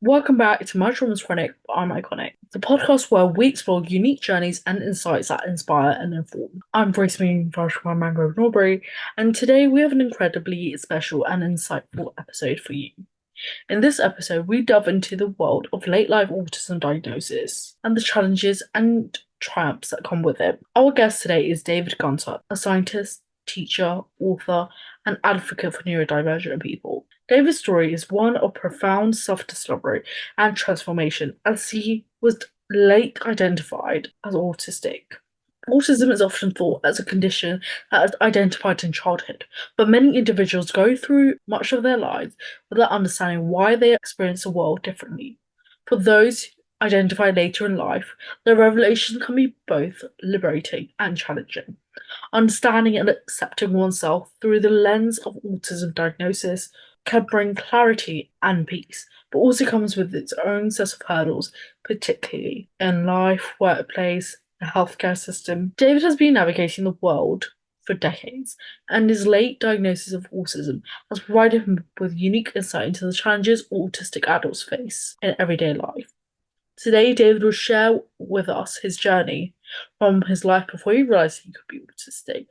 Welcome back to My Trauma's Chronic, I'm Iconic, the podcast where we explore unique journeys and insights that inspire and inform. I'm Roismi from Mangrove Norbury, and today we have an incredibly special and insightful episode for you. In this episode, we delve into the world of late life autism diagnosis and the challenges and triumphs that come with it. Our guest today is David Gunter, a scientist, teacher, author, and advocate for neurodivergent people. David's story is one of profound self-discovery and transformation as he was late identified as autistic. Autism is often thought as a condition that is identified in childhood, but many individuals go through much of their lives without understanding why they experience the world differently. For those identified later in life, the revelation can be both liberating and challenging. Understanding and accepting oneself through the lens of autism diagnosis can bring clarity and peace, but also comes with its own set of hurdles, particularly in life, workplace, the healthcare system. David has been navigating the world for decades, and his late diagnosis of autism has provided him with unique insight into the challenges autistic adults face in everyday life. Today, David will share with us his journey from his life before he realised he could be autistic,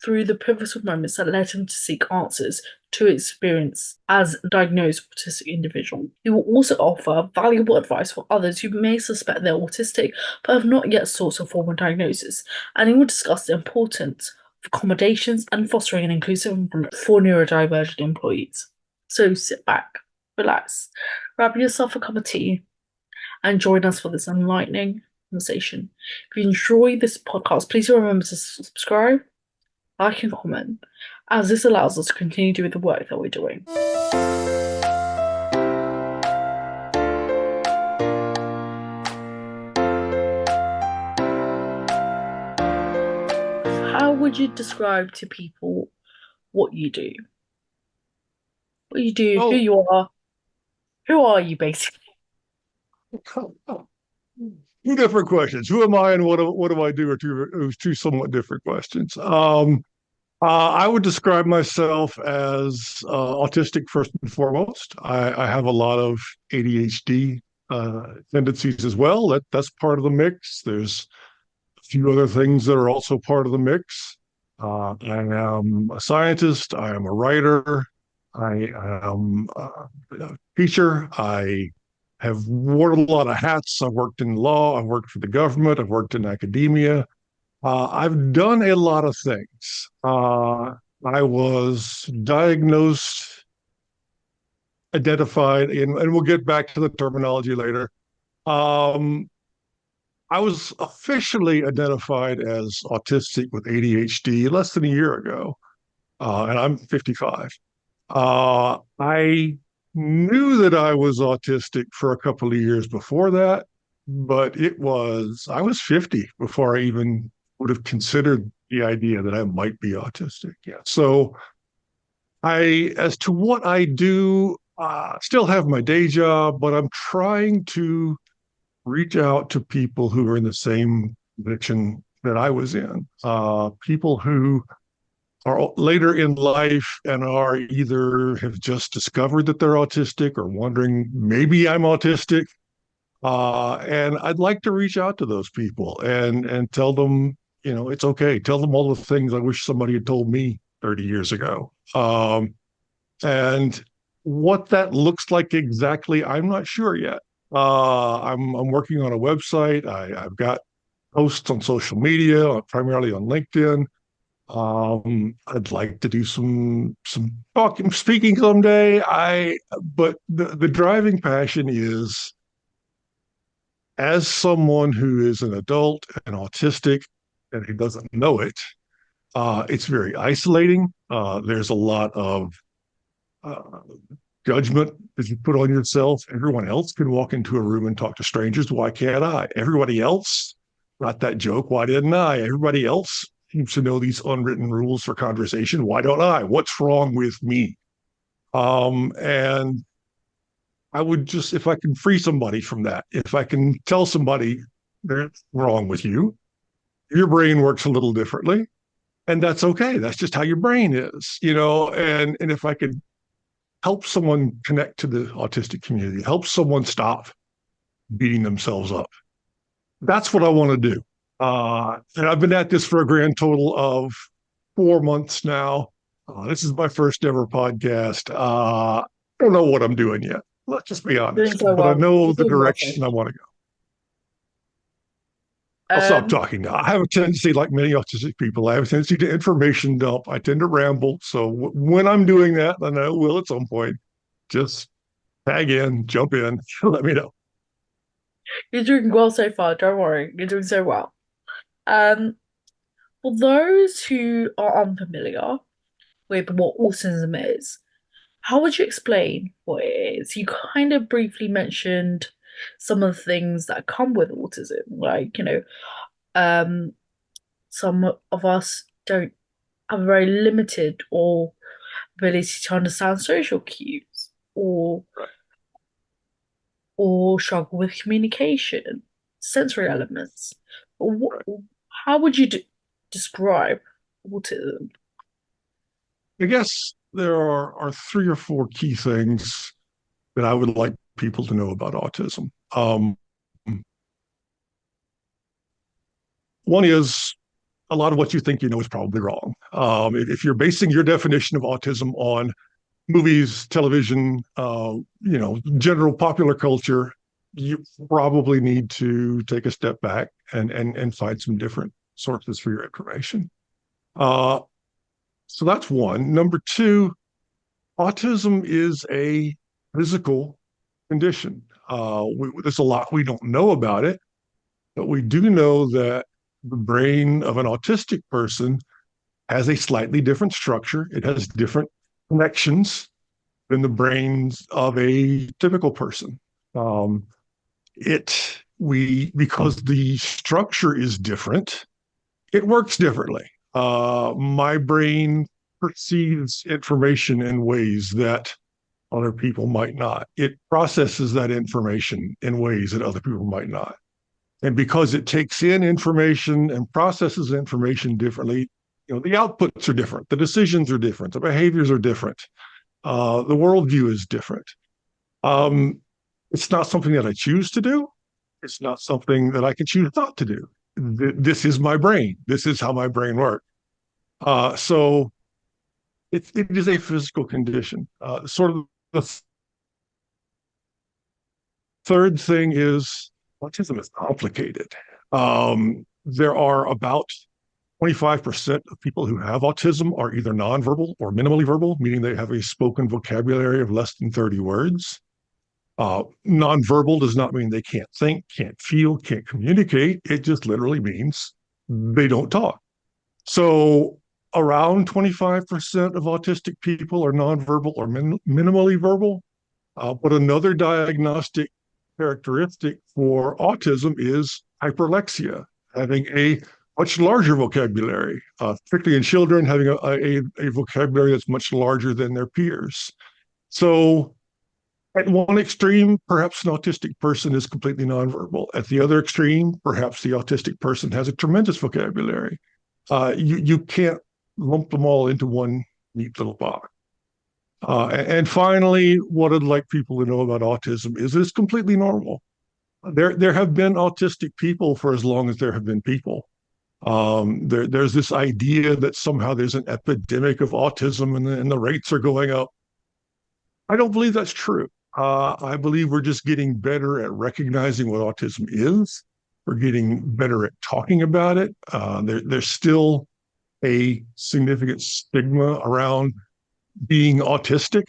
through the pivotal moments that led him to seek answers to his experience as a diagnosed autistic individual. He will also offer valuable advice for others who may suspect they're autistic but have not yet sought a formal diagnosis, and he will discuss the importance of accommodations and fostering an inclusive environment for neurodivergent employees. So sit back, relax, grab yourself a cup of tea, and join us for this enlightening conversation. If you enjoy this podcast, please remember to subscribe, like, and comment, as this allows us to continue doing the work that we're doing. How would you describe to people what you do? What you do, who Oh, you are, who are you basically? two different questions. Who am I and what do I do are two somewhat different questions. I would describe myself as autistic first and foremost. I have a lot of ADHD tendencies as well. That's part of the mix. There's a few other things that are also part of the mix. I am a scientist. I am a writer. I am a teacher. I have worn a lot of hats. I've worked in law. I've worked for the government. I've worked in academia. I've done a lot of things. I was diagnosed, identified, and we'll get back to the terminology later. Um, I was officially identified as autistic with ADHD less than a year ago, and I'm 55. I knew that I was autistic for a couple of years before that, but I was 50 before I even would have considered the idea that I might be autistic. Yeah. So as to what I do, still have my day job, but I'm trying to reach out to people who are in the same condition that I was in, people who are later in life and are either have just discovered that they're autistic or wondering maybe I'm autistic. And I'd like to reach out to those people and tell them, it's okay. Tell them all the things I wish somebody had told me 30 years ago. And what that looks like exactly, I'm not sure yet. I'm working on a website. I've got posts on social media, primarily on LinkedIn. I'd like to do some talking, speaking someday. But the driving passion is, as someone who is an adult and autistic and who doesn't know it, it's very isolating. There's a lot of uh, judgment that you put on yourself. Everyone else can walk into a room and talk to strangers. Why can't I? Everybody else got that joke. Why didn't I? Everybody else seems to know these unwritten rules for conversation. Why don't I? What's wrong with me? And I would just, if I can free somebody from that, if I can tell somebody that's wrong with you, your brain works a little differently, and that's okay. That's just how your brain is. And if I could help someone connect to the autistic community, help someone stop beating themselves up. That's what I want to do. And I've been at this for a grand total of 4 months now. This is my first ever podcast. I don't know what I'm doing yet. Let's just be Doing honest. so But I well. know You're the doing well so direction I want to go. I'll stop far. talking now. I have a tendency, like many autistic people, I have a tendency to information dump. I tend to ramble. So when I'm doing that, and I will at some point, just tag in, jump in, let me know. You're doing well so far. Don't worry. You're doing so well. Um, for those who are unfamiliar with what autism is, how would you explain what it is? You kind of briefly mentioned some of the things that come with autism, like, um, some of us don't have a very limited or ability to understand social cues Right, or struggle with communication, sensory elements. What, right. how would you describe autism? I guess there are three or four key things that I would like people to know about autism. One is a lot of what you think you know is probably wrong. If you're basing your definition of autism on movies, television, general popular culture, you probably need to take a step back and find some different sources for your information. Uh, so that's one. Number two, autism is a physical condition. There's a lot we don't know about it, but we do know that the brain of an autistic person has a slightly different structure. It has different connections than the brains of a typical person. Um, because the structure is different, it works differently. My brain perceives information in ways that other people might not. It processes that information in ways that other people might not. And because it takes in information and processes information differently, the outputs are different, the decisions are different, the behaviors are different, the worldview is different. Um, it's not something that I choose to do. It's not something that I can choose not to do. This is my brain. This is how my brain works. So it is a physical condition. Sort of the third thing is autism is complicated. There are about 25% of people who have autism are either nonverbal or minimally verbal, meaning they have a spoken vocabulary of less than 30 words. Nonverbal does not mean they can't think, can't feel, can't communicate. It just literally means they don't talk. So around 25% of autistic people are nonverbal or minimally verbal. But another diagnostic characteristic for autism is hyperlexia, having a much larger vocabulary, particularly in children, having a vocabulary that's much larger than their peers. So at one extreme, perhaps an autistic person is completely nonverbal. At the other extreme, perhaps the autistic person has a tremendous vocabulary. You can't lump them all into one neat little box. And finally, what I'd like people to know about autism is it's completely normal. There have been autistic people for as long as there have been people. There's this idea that somehow there's an epidemic of autism and the rates are going up. I don't believe that's true. I believe we're just getting better at recognizing what autism is. We're getting better at talking about it. There's still a significant stigma around being autistic.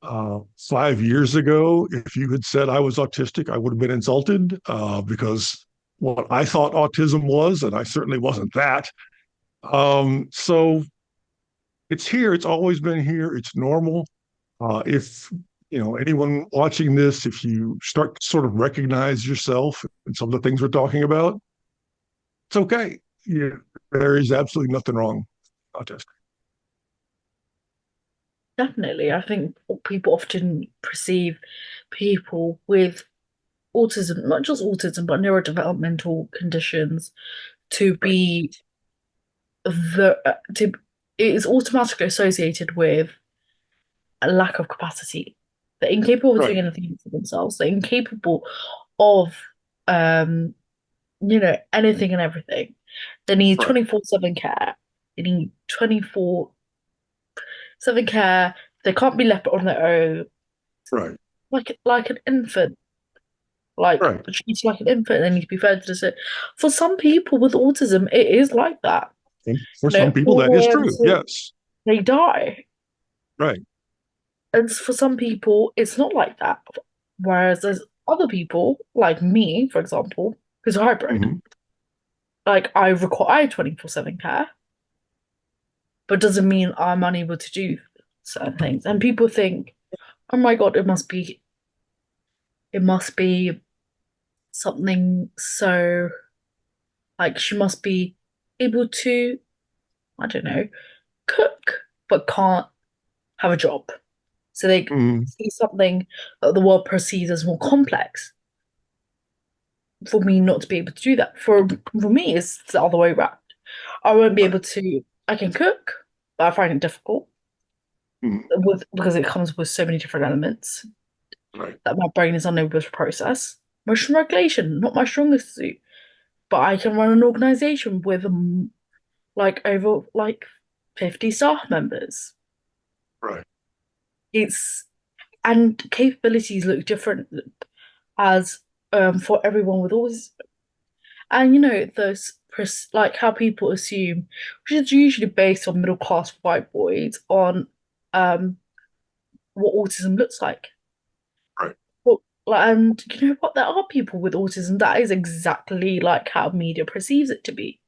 5 years ago, if you had said I was autistic, I would have been insulted because what I thought autism was, and I certainly wasn't that. So it's here. It's always been here. It's normal. If anyone watching this, if you start to sort of recognize yourself in some of the things we're talking about, it's okay. Yeah, there is absolutely nothing wrong with autism. Definitely. I think people often perceive people with autism, not just autism, but neurodevelopmental conditions, to Right. be the to it is automatically associated with a lack of capacity. They're incapable of doing Right. anything for themselves. They're incapable of, um, anything and everything. They need Right. 24/7 care. They need 24/7 care. They can't be left on their own, Right. like an infant. Like Right. treated like an infant, they need to be fed to sit. For some people with autism, it is like that. And for some people, All that the is way true. until Yes. they die. Right. And for some people, it's not like that. Whereas there's other people, like me, for example, who's a hybrid. Hmm. Like I require 24/7 care, but doesn't mean I'm unable to do certain things. And people think, oh my God, it must be something so like she must be able to, I don't know, cook, but can't have a job. So they Hmm. see something that the world perceives as more complex for me not to be able to do that. For me, it's the other way around. I won't be Right. able to. I can cook, but I find it difficult Hmm. because it comes with so many different elements Right. that my brain is unable to process. Motion regulation, not my strongest suit, but I can run an organization with like over like 50 staff members. Right. It's and capabilities look different as for everyone with autism. And those like how people assume, which is usually based on middle class white boys, on um what autism looks like. Right. Well, and you know what? There are people with autism that is exactly like how media perceives it to be,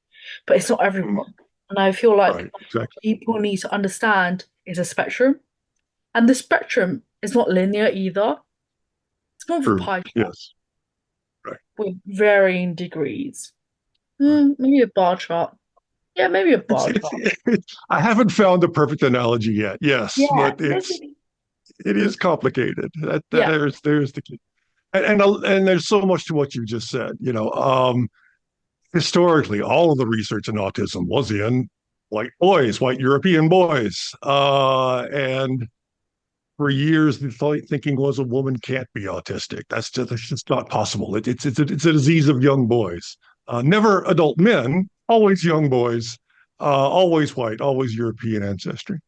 but it's not Hmm. everyone. And I feel like Right. Exactly. people need to understand it's a spectrum, and the spectrum is not linear either. It's more of a True. pie chart Yes. Right. with varying degrees. Right. Maybe a bar chart. Yeah, maybe a It's, bar it's, chart. I haven't found the perfect analogy yet. Yes, Yeah, but it is complicated. That yeah. there's the key. And there's so much to what you just said. Historically, all of the research in autism was in white boys, white European boys, and for years the thinking was a woman can't be autistic. That's just not possible. It's a disease of young boys. Never adult men, always young boys, always white, always European ancestry.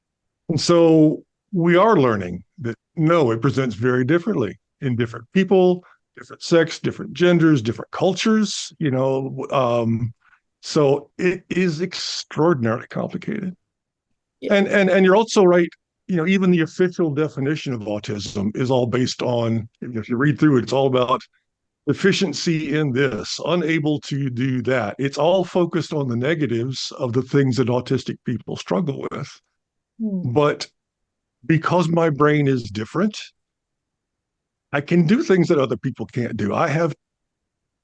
And so we are learning that no, it presents very differently in different people, different sex, different genders, different cultures. So it is extraordinarily complicated. Yeah. And you're also right. Even the official definition of autism is all based on. If you read through it, it's all about deficiency in this, unable to do that. It's all focused on the negatives of the things that autistic people struggle with. Hmm. But because my brain is different, I can do things that other people can't do. I have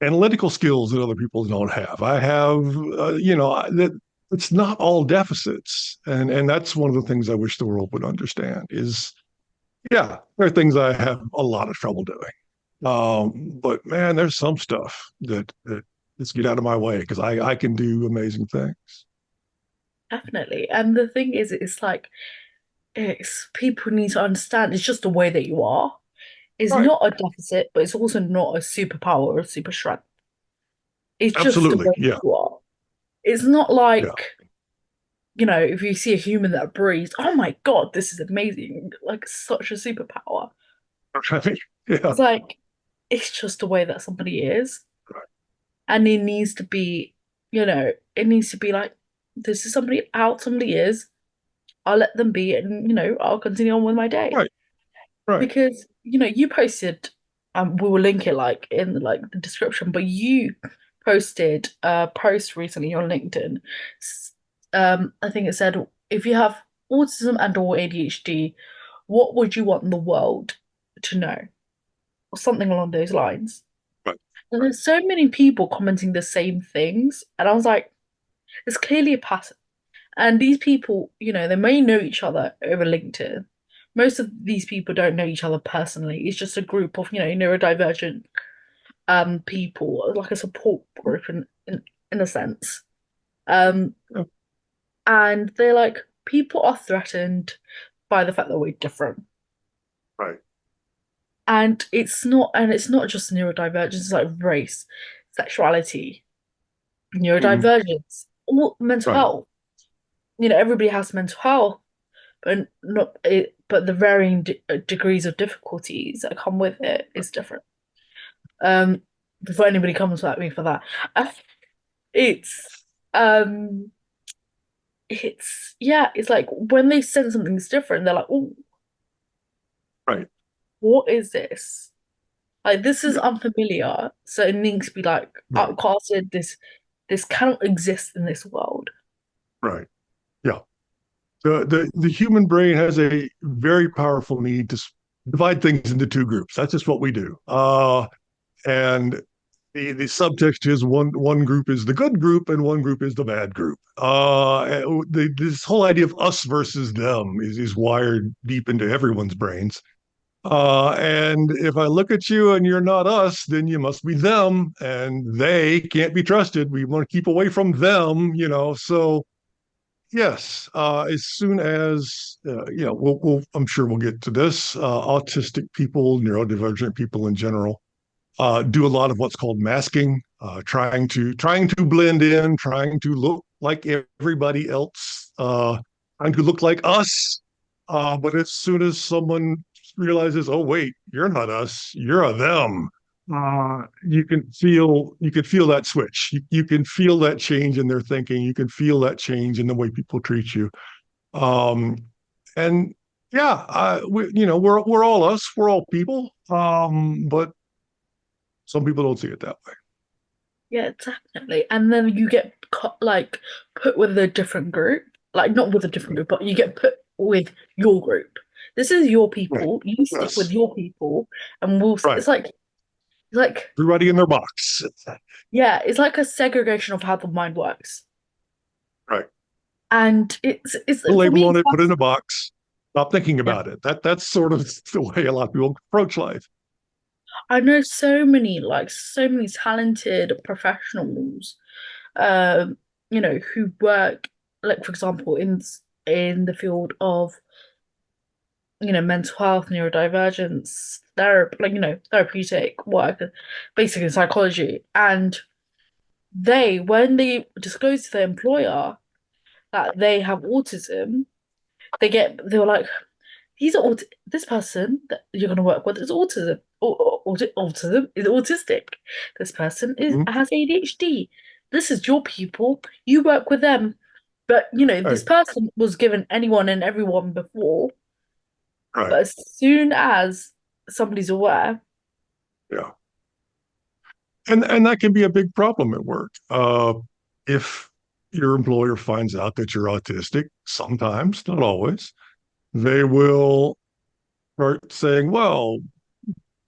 analytical skills that other people don't have. I have, that it's not all deficits, and that's one of the things I wish the world would understand. Is yeah, there are things I have a lot of trouble doing, but man, there's some stuff that just get out of my way because I can do amazing things. Definitely. And the thing is, it's like it's people need to understand it's just the way that you are. It's Right. not a deficit, but it's also not a superpower or a super strength. It's just the Absolutely. way Yeah. you are. It's not Yeah. like, if you see a human that breathes, oh my God, this is amazing. Like such a superpower. Okay. Yeah. It's like it's just the way that somebody is. Right. And it needs to be like, this is how somebody is. I'll let them be and I'll continue on with my day. Right. Right. Because you posted, we will link it like in like the description, but you posted a post recently on LinkedIn. I think it said, if you have autism and or ADHD, what would you want the world to know? Or something along those lines. Right. And there's so many people commenting the same things, and I was like, it's clearly a pattern. And these people, they may know each other over LinkedIn. Most of these people don't know each other personally. It's just a group of, neurodivergent people, like a support group in a sense. Um, Yeah. and they're like, people are threatened by the fact that we're different. Right. And it's not just neurodivergence, it's like race, sexuality, Hmm. neurodivergence, all mental Right. health. Everybody has mental health, but the varying degrees of difficulties that come with it is different. Um, Before anybody comes at me for that, uh, it's um, it's like when they sense something's different, they're like, "Oh, Right. what is this? Like this is Yeah. unfamiliar, so it needs to be like Right. outcasted. This cannot exist in this world." Right. Yeah. The human brain has a very powerful need to divide things into two groups. That's just what we do. And the subtext is one group is the good group and one group is the bad group. This whole idea of us versus them is wired deep into everyone's brains. And if I look at you and you're not us, then you must be them, and they can't be trusted. We want to keep away from them. So yes, as soon as I'm sure we'll get to this. Autistic people, neurodivergent people in general, do a lot of what's called masking, trying to blend in, trying to look like everybody else, trying to look like us. But as soon as someone realizes, oh wait, you're not us, you're a them, you can feel that switch. You can feel that change in their thinking. You can feel that change in the way people treat you. Um, and yeah, we're all us, we're all people. But some people don't see it that way. Yeah, definitely. And then you get like put with a different group, like not with a different group, but you get put with your group. This is your Right. people. You stick with Yes. your people, and we'll. Right. It's like Everybody in their box. yeah, it's like a segregation of how the mind works. Right. And it's Put a for label me, on it, put it in a box. Stop thinking yeah. about it. That's sort of the way a lot of people approach life. I know so many talented professionals, who work, like for example, in the field of mental health, neurodivergence, therapy, therapeutic work, basically psychology. And when they disclose to their employer that they have autism, they were like, this person that you're going to work with is autism, or autism is autistic. This person is Mhm. has ADHD. This is your people. You work with them. But this Right. person was given anyone and everyone before. Right. But as soon as somebody's aware, Yeah. And that can be a big problem at work. If your employer finds out that you're autistic, sometimes, not always, they will start saying, well,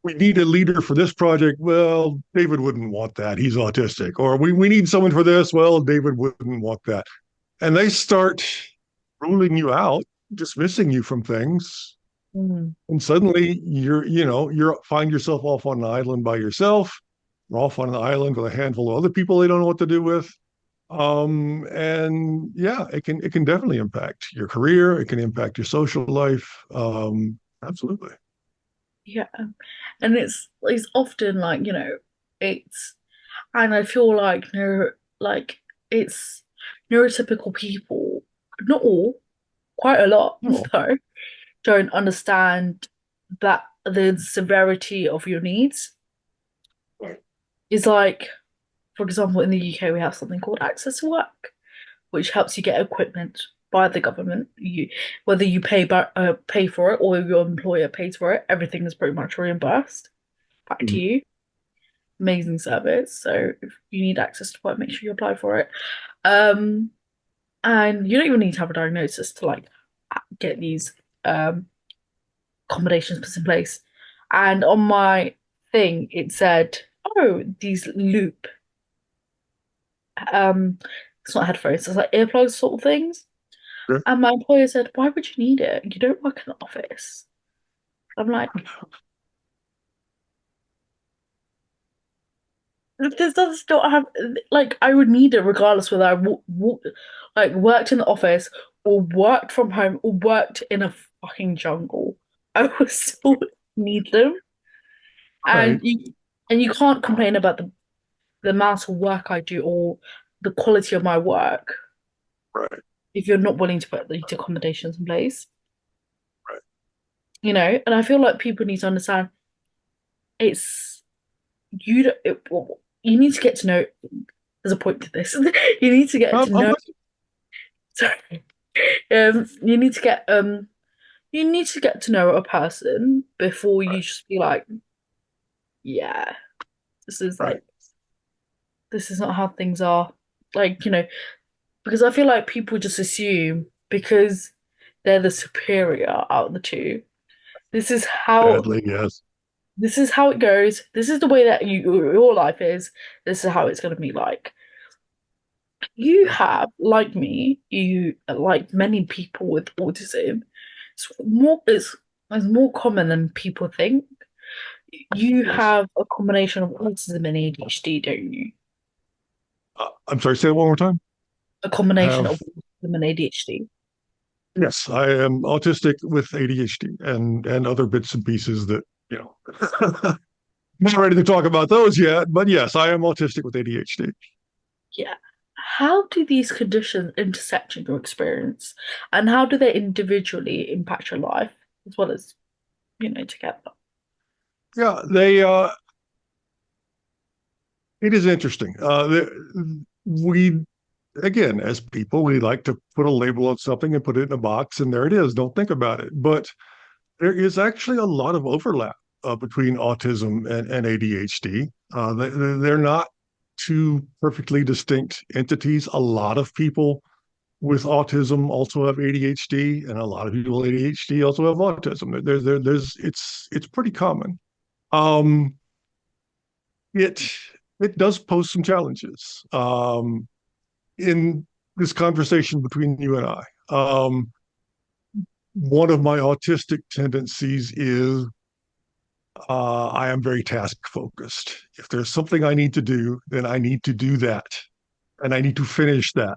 we need a leader for this project. Well, David wouldn't want that. He's autistic. Or we need someone for this. Well, David wouldn't want that. And they start ruling you out, dismissing you from things. mm, And suddenly you're find yourself off on an island by yourself, or off on an island with a handful of other people they don't know what to do with. And yeah, it can definitely impact your career. It can impact your social life. Absolutely. yeah, and it's often like it's and I feel like it's neurotypical people, not all, quite a lot Oh, though, don't understand that the severity of your needs right. is like, for example, in the UK we have something called access to work, which helps you get equipment by the government. Whether you pay for it or your employer pays for it, everything is pretty much reimbursed back to Mhm. you. Amazing service. So if you need access to work, make sure you apply for it. Um, and you don't even need to have a diagnosis to like get these um accommodations put in place. And on my thing, it said, "Oh, these loop um, it's not headphones, it's like earplugs sort of things." Sure. And my employer said, "Why would you need it? You don't work in the office." I'm like, this does not have like I would need it regardless whether I like worked in the office or worked from home or worked in a fucking jungle. I will still need them. Right, And you can't complain about the amount of work I do or the quality of my work right, if you're not willing to put these accommodations in place. right. And I feel like people need to understand it's you don't- it, well, you need to get to know there's a point to this. You need to get to I'm know with you. sorry. You need to get to know a person before you Right, just be like, yeah, this is right. like this is not how things are. Like, because I feel like people just assume because they're the superior out of the two. This is how Sadly, yes. this is how it goes. This is the way that your life is. This is how it's gonna be like. You Right. have, like me, you like many people with autism, it's more common than people think. You Yes. have a combination of autism and ADHD, don't you? I'm sorry, say it one more time. A combination Have of autism and ADHD. Yes, I am autistic with ADHD and other bits and pieces that, you know, not ready to talk about those yet, but yes, I am autistic with ADHD. Yeah. How do these conditions intersect in your experience, and how do they individually impact your life as well as, together? Yeah, it is interesting. We, again, as people, we like to put a label on something and put it in a box, and there it is. Don't think about it. But there is actually a lot of overlap between autism and ADHD. They're not two perfectly distinct entities. A lot of people with autism also have ADHD, and a lot of people with ADHD also have autism. It's pretty common. Um, it it does pose some challenges in this conversation between you and I. One of my autistic tendencies is I am very task focused. If there's something I need to do, then I need to do that, and I need to finish that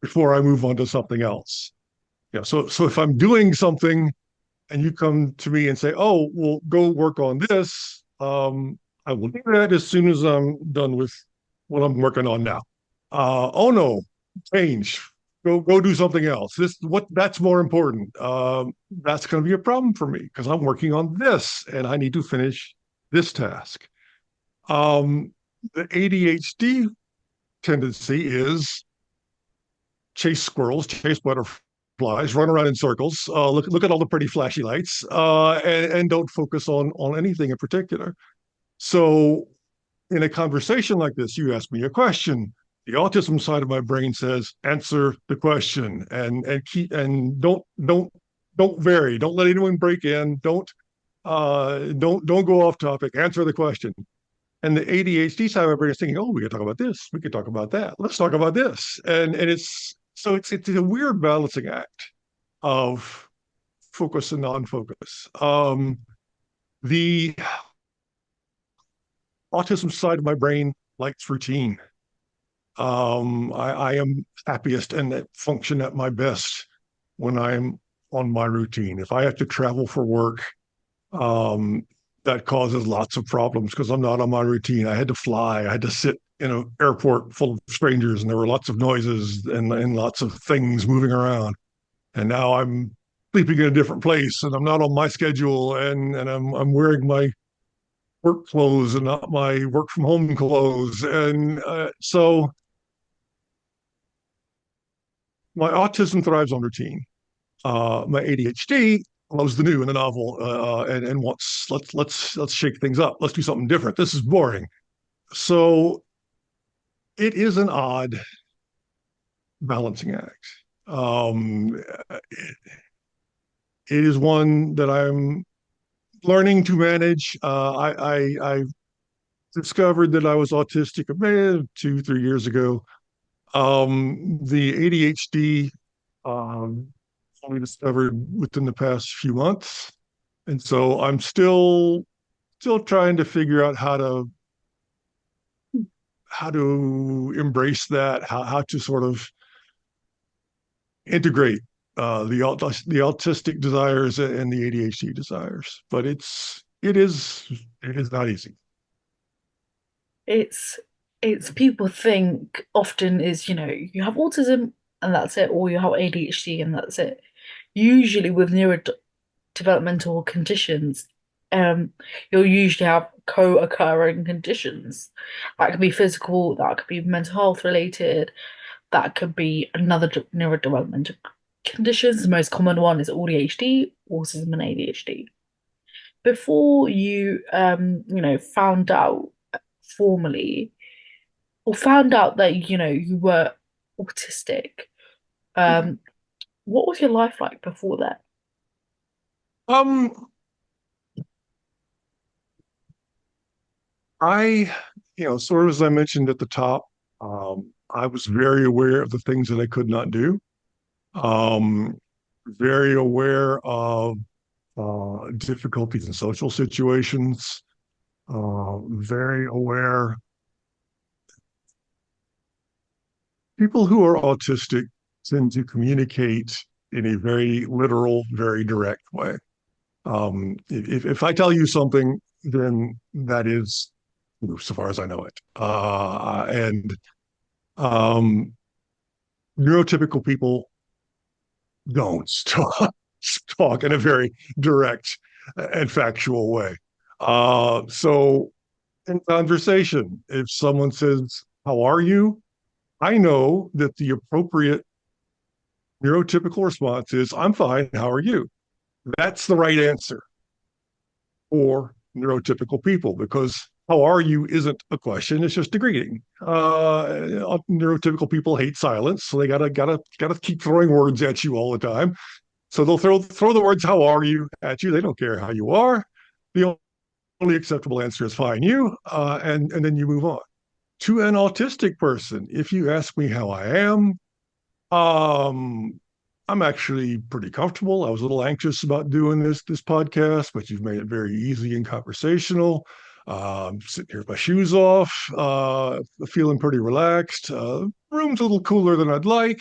before I move on to something else. So if I'm doing something and you come to me and say, "Oh, well, go work on this," I will do that as soon as I'm done with what I'm working on now. Oh no, change. Go do something else. That's more important. That's going to be a problem for me because I'm working on this and I need to finish this task. Um, the ADHD tendency is chase squirrels, chase butterflies, run around in circles, look at all the pretty flashy lights, and don't focus on anything in particular. So in a conversation like this, you ask me a question. The autism side of my brain says, answer the question and don't vary. Don't let anyone break in. Don't go off topic. Answer the question. And the ADHD side of my brain is thinking, oh, we could talk about this. We could talk about that. Let's talk about this. And it's a weird balancing act of focus and non-focus. The autism side of my brain likes routine. I am happiest and that function at my best when I'm on my routine. If I have to travel for work, um, that causes lots of problems because I'm not on my routine. I had to fly. I had to sit in an airport full of strangers, and there were lots of noises and lots of things moving around. And now I'm sleeping in a different place, and I'm not on my schedule, and I'm wearing my work clothes and not my work from home clothes, and so my autism thrives on routine. My ADHD loves the new and the novel, and wants let's shake things up. Let's do something different. This is boring. So it is an odd balancing act. It is one that I'm learning to manage. I discovered that I was autistic about 2, 3 years ago. The ADHD only discovered within the past few months. And so I'm still trying to figure out how to embrace that, how to sort of integrate the autistic desires and the ADHD desires, but it is not easy. It's it's people think often is, you have autism and that's it, or you have ADHD and that's it. Usually with neurodevelopmental conditions, um, you'll usually have co-occurring conditions. That could be physical, that could be mental health related, that could be another neurodevelopmental conditions. The most common one is ADHD, autism, and ADHD. Before you, found out formally or found out that, you were autistic, um, what was your life like before that? Um, I, sort of as I mentioned at the top, I was very aware of the things that I could not do. Um, very aware of difficulties in social situations. Very aware. People who are autistic tend to communicate in a very literal, very direct way. If I tell you something, then that is, so far as I know it. And um, neurotypical people don't talk in a very direct and factual way. So in conversation, if someone says, "How are you?" I know that the appropriate neurotypical response is, "I'm fine. How are you?" That's the right answer for neurotypical people because how are you isn't a question, it's just a greeting. Neurotypical people hate silence, so they gotta keep throwing words at you all the time. So they'll throw the words "how are you" at you. They don't care how you are. The only acceptable answer is "fine, you," and then you move on. To an autistic person, if you ask me how I am, um, I'm actually pretty comfortable. I was a little anxious about doing this podcast, but you've made it very easy and conversational. Sitting here with my shoes off, feeling pretty relaxed. Room's a little cooler than I'd like.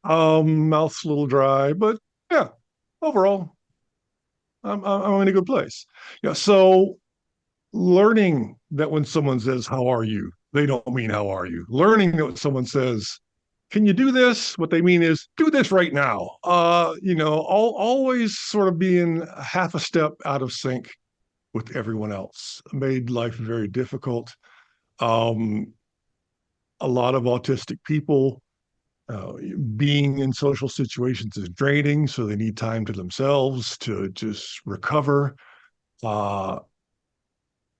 Mouth's a little dry, but yeah, overall, I'm in a good place. Yeah, so learning that when someone says, "How are you?" they don't mean "How are you?" Learning that when someone says, "Can you do this?" what they mean is, "Do this right now." Always sort of being half a step out of sync with everyone else made life very difficult. Um, a lot of autistic people, being in social situations is draining, so they need time to themselves to just recover. Uh,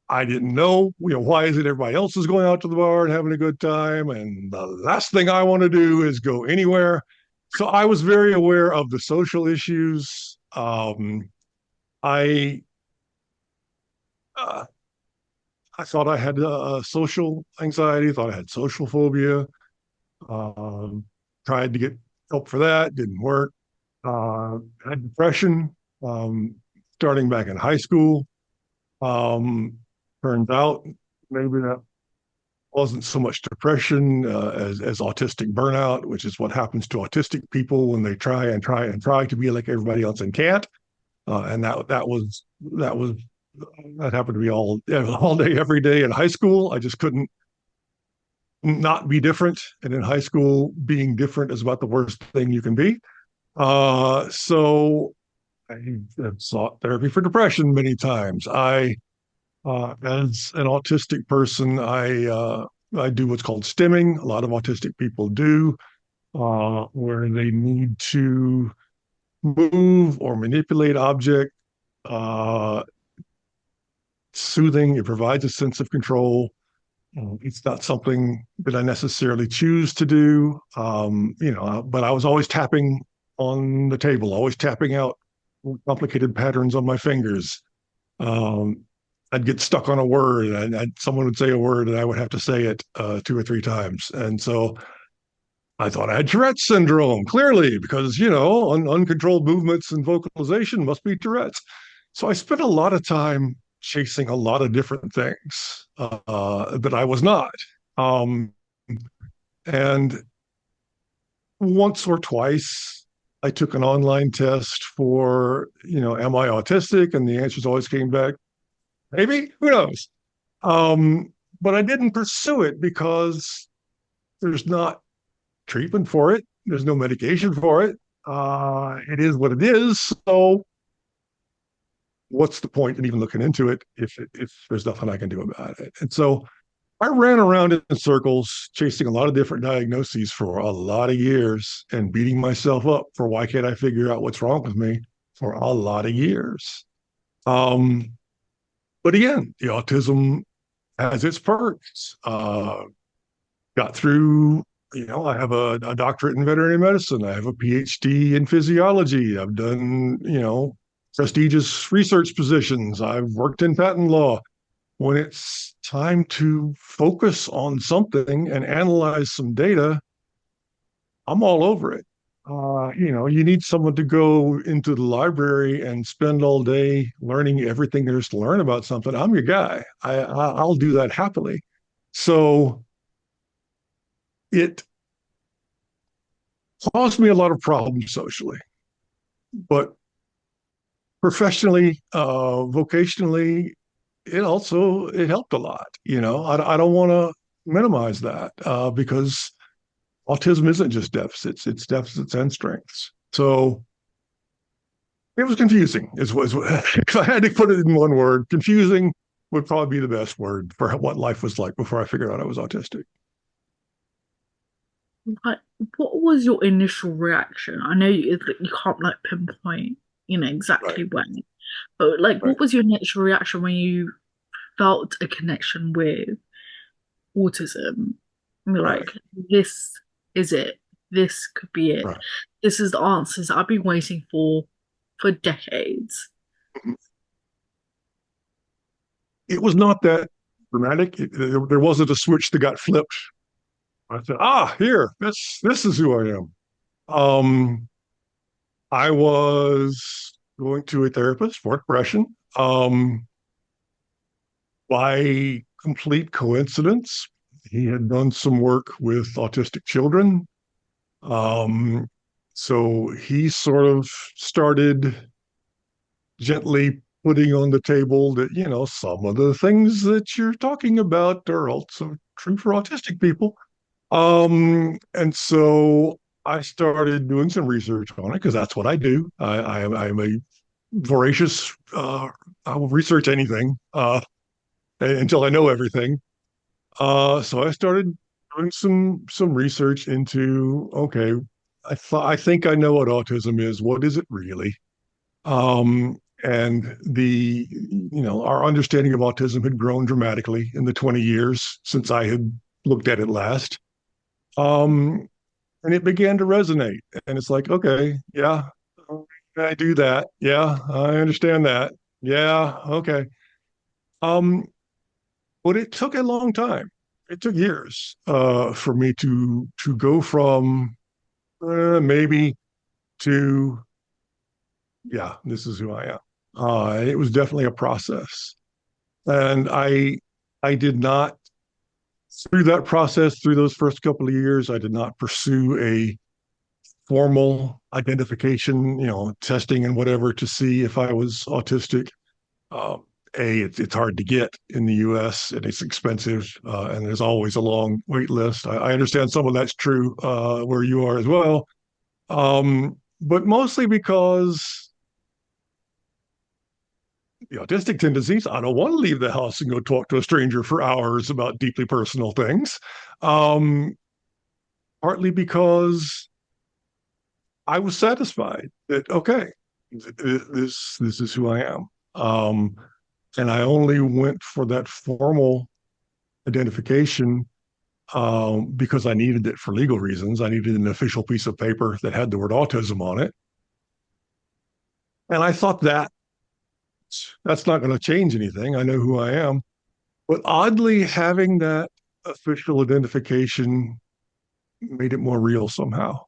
I didn't know, why is it everybody else is going out to the bar and having a good time? And the last thing I want to do is go anywhere. So I was very aware of the social issues. I uh, I thought I had social anxiety, thought I had social phobia. Um, Tried to get help for that, didn't work. Had depression um, starting back in high school. Um, Turns out maybe that wasn't so much depression as autistic burnout, which is what happens to autistic people when they try and try and try to be like everybody else and can't. And that happened to be all day, every day in high school. I just couldn't not be different. And in high school, being different is about the worst thing you can be. So I have sought therapy for depression many times. As an autistic person, I do what's called stimming. A lot of autistic people do, where they need to move or manipulate object. Uh, Soothing. It provides a sense of control. It's not something that I necessarily choose to do, but I was always tapping on the table, always tapping out complicated patterns on my fingers. Um, I'd get stuck on a word, and someone would say a word, and I would have to say it 2 or 3 times. And so I thought I had Tourette's syndrome, clearly, because uncontrolled movements and vocalization must be Tourette's. So I spent a lot of time chasing a lot of different things that I was not. Um, and once or twice, I took an online test for, am I autistic? And the answers always came back, maybe, who knows? Um, but I didn't pursue it because there's not treatment for it. There's no medication for it. It is what it is. So what's the point in even looking into it if there's nothing I can do about it? And so I ran around in circles, chasing a lot of different diagnoses for a lot of years and beating myself up for why can't I figure out what's wrong with me for a lot of years. Um, but again, the autism has its perks. Got through, I have a doctorate in veterinary medicine. I have a PhD in physiology. I've done, prestigious research positions. I've worked in patent law. When it's time to focus on something and analyze some data, I'm all over it. You need someone to go into the library and spend all day learning everything there is to learn about something. I'm your guy. I'll do that happily. So it caused me a lot of problems socially, but professionally, vocationally, it helped a lot. I don't want to minimize that because autism isn't just deficits; it's deficits and strengths. So it was confusing. If I had to put it in one word, confusing would probably be the best word for what life was like before I figured out I was autistic. Like, what was your initial reaction? I know you can't like pinpoint, Right, exactly when, but like, right, what was your initial reaction when you felt a connection with autism? And you're right, like, this is it. This could be it. right. This is the answers I've been waiting for decades. It was not that dramatic. There wasn't a switch that got flipped. I said, here, this is who I am. Um, I was going to a therapist for depression. By complete coincidence, he had done some work with autistic children. Um, so he sort of started gently putting on the table that, some of the things that you're talking about are also true for autistic people. And so I started doing some research on it because that's what I do. I'm a voracious, I will research anything until I know everything. So I started doing some research into, okay, I think I know what autism is. What is it really? And our understanding of autism had grown dramatically in the 20 years since I had looked at it last. Um, and it began to resonate. And it's like, okay, yeah, I do that. Yeah, I understand that. Yeah, okay. Um, but it took a long time. It took years for me to go from maybe to yeah, this is who I am. It was definitely a process, and I did not through that process through those first couple of years. I did not pursue a formal identification, testing and whatever to see if I was autistic. It's hard to get in the U.S. and it's expensive, and there's always a long wait list. I understand some of that's true where you are as well, but mostly because the autistic tendencies. I don't want to leave the house and go talk to a stranger for hours about deeply personal things. Um, Partly because I was satisfied that okay, this is who I am. Um, and I only went for that formal identification because I needed it for legal reasons. I needed an official piece of paper that had the word autism on it, and I thought that's not going to change anything. I know who I am, but oddly, having that official identification made it more real somehow.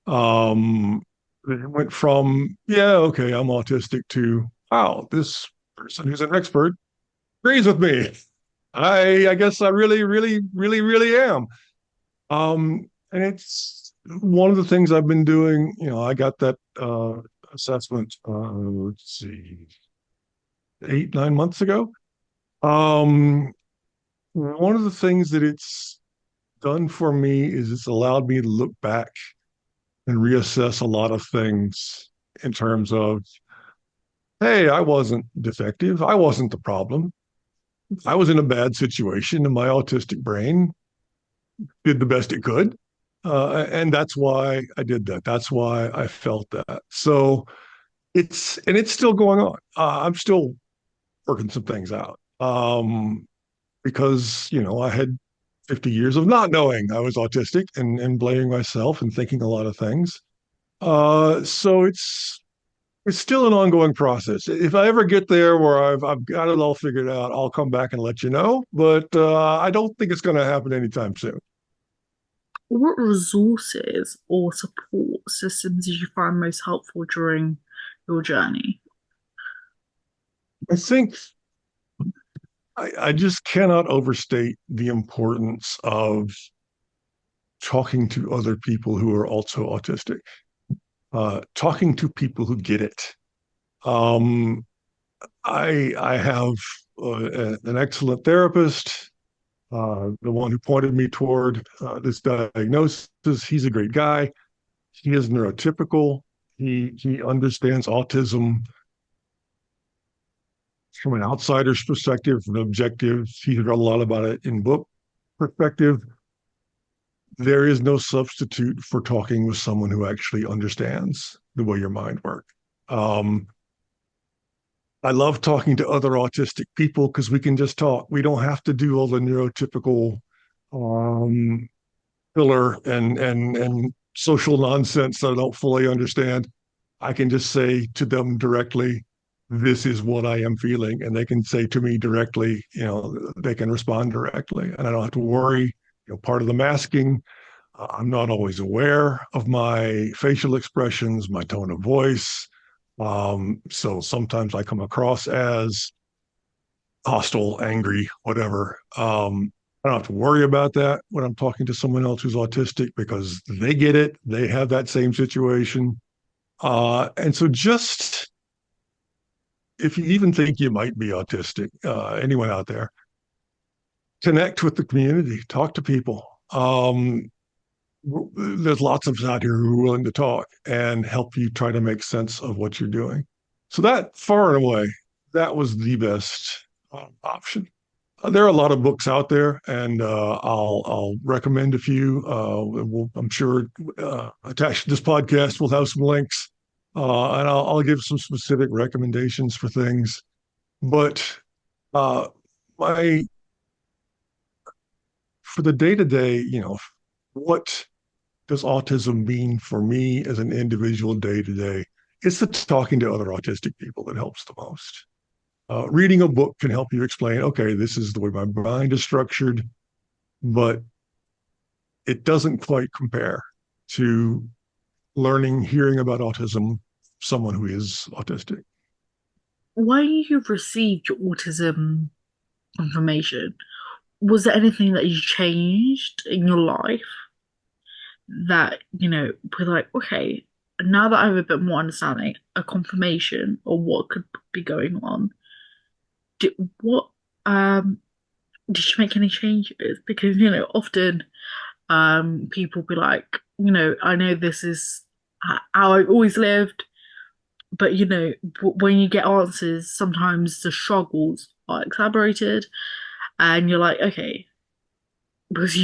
Um, it went from yeah, okay, I'm autistic to wow, this person who's an expert agrees with me. I guess I really, really, really, really am. And one of the things I've been doing, I got that assessment, let's see, 8, 9 months ago. Um, One of the things that it's done for me is it's allowed me to look back and reassess a lot of things in terms of, hey, I wasn't defective. I wasn't the problem. I was in a bad situation, and my autistic brain did the best it could. And that's why I did that. That's why I felt that. So it's still going on. I'm still working some things out because, I had 50 years of not knowing I was autistic and blaming myself and thinking a lot of things. So it's still an ongoing process. If I ever get there where I've got it all figured out, I'll come back and let you know. But I don't think it's going to happen anytime soon. What resources or support systems did you find most helpful during your journey? I think I just cannot overstate the importance of talking to other people who are also autistic, talking to people who get it. Um, I have an excellent therapist, the one who pointed me toward this diagnosis. He's a great guy. He is neurotypical. He understands autism from an outsider's perspective, from an objective. He's read a lot about it in book perspective. There is no substitute for talking with someone who actually understands the way your mind works. Um, I love talking to other autistic people because we can just talk. We don't have to do all the neurotypical um, filler and social nonsense that I don't fully understand. I can just say to them directly, "This is what I am feeling," and they can say to me directly. They can respond directly, and I don't have to worry. Part of the masking, I'm not always aware of my facial expressions, my tone of voice. So sometimes I come across as hostile, angry, whatever. I don't have to worry about that when I'm talking to someone else who's autistic because they get it. They have that same situation. And so just if you even think you might be autistic, anyone out there, connect with the community, talk to people. There's lots of us out here who are willing to talk and help you try to make sense of what you're doing. So that far and away, that was the best option. There are a lot of books out there, and I'll recommend a few. I'm sure attached to this podcast we'll have some links, and I'll give some specific recommendations for things. But uh, my for the day to day, what does autism mean for me as an individual day to day? It's the talking to other autistic people that helps the most. Reading a book can help you explain, okay, this is the way my mind is structured, but it doesn't quite compare to hearing about autism, someone who is autistic. When you received your autism information, was there anything that you changed in your life that, were like, okay, now that I have a bit more understanding, a confirmation of what could be going on, did, what did you make any changes? Because, often people be like, I know this is how I've always lived, but when you get answers, sometimes the struggles are exaggerated, and you're like, okay, because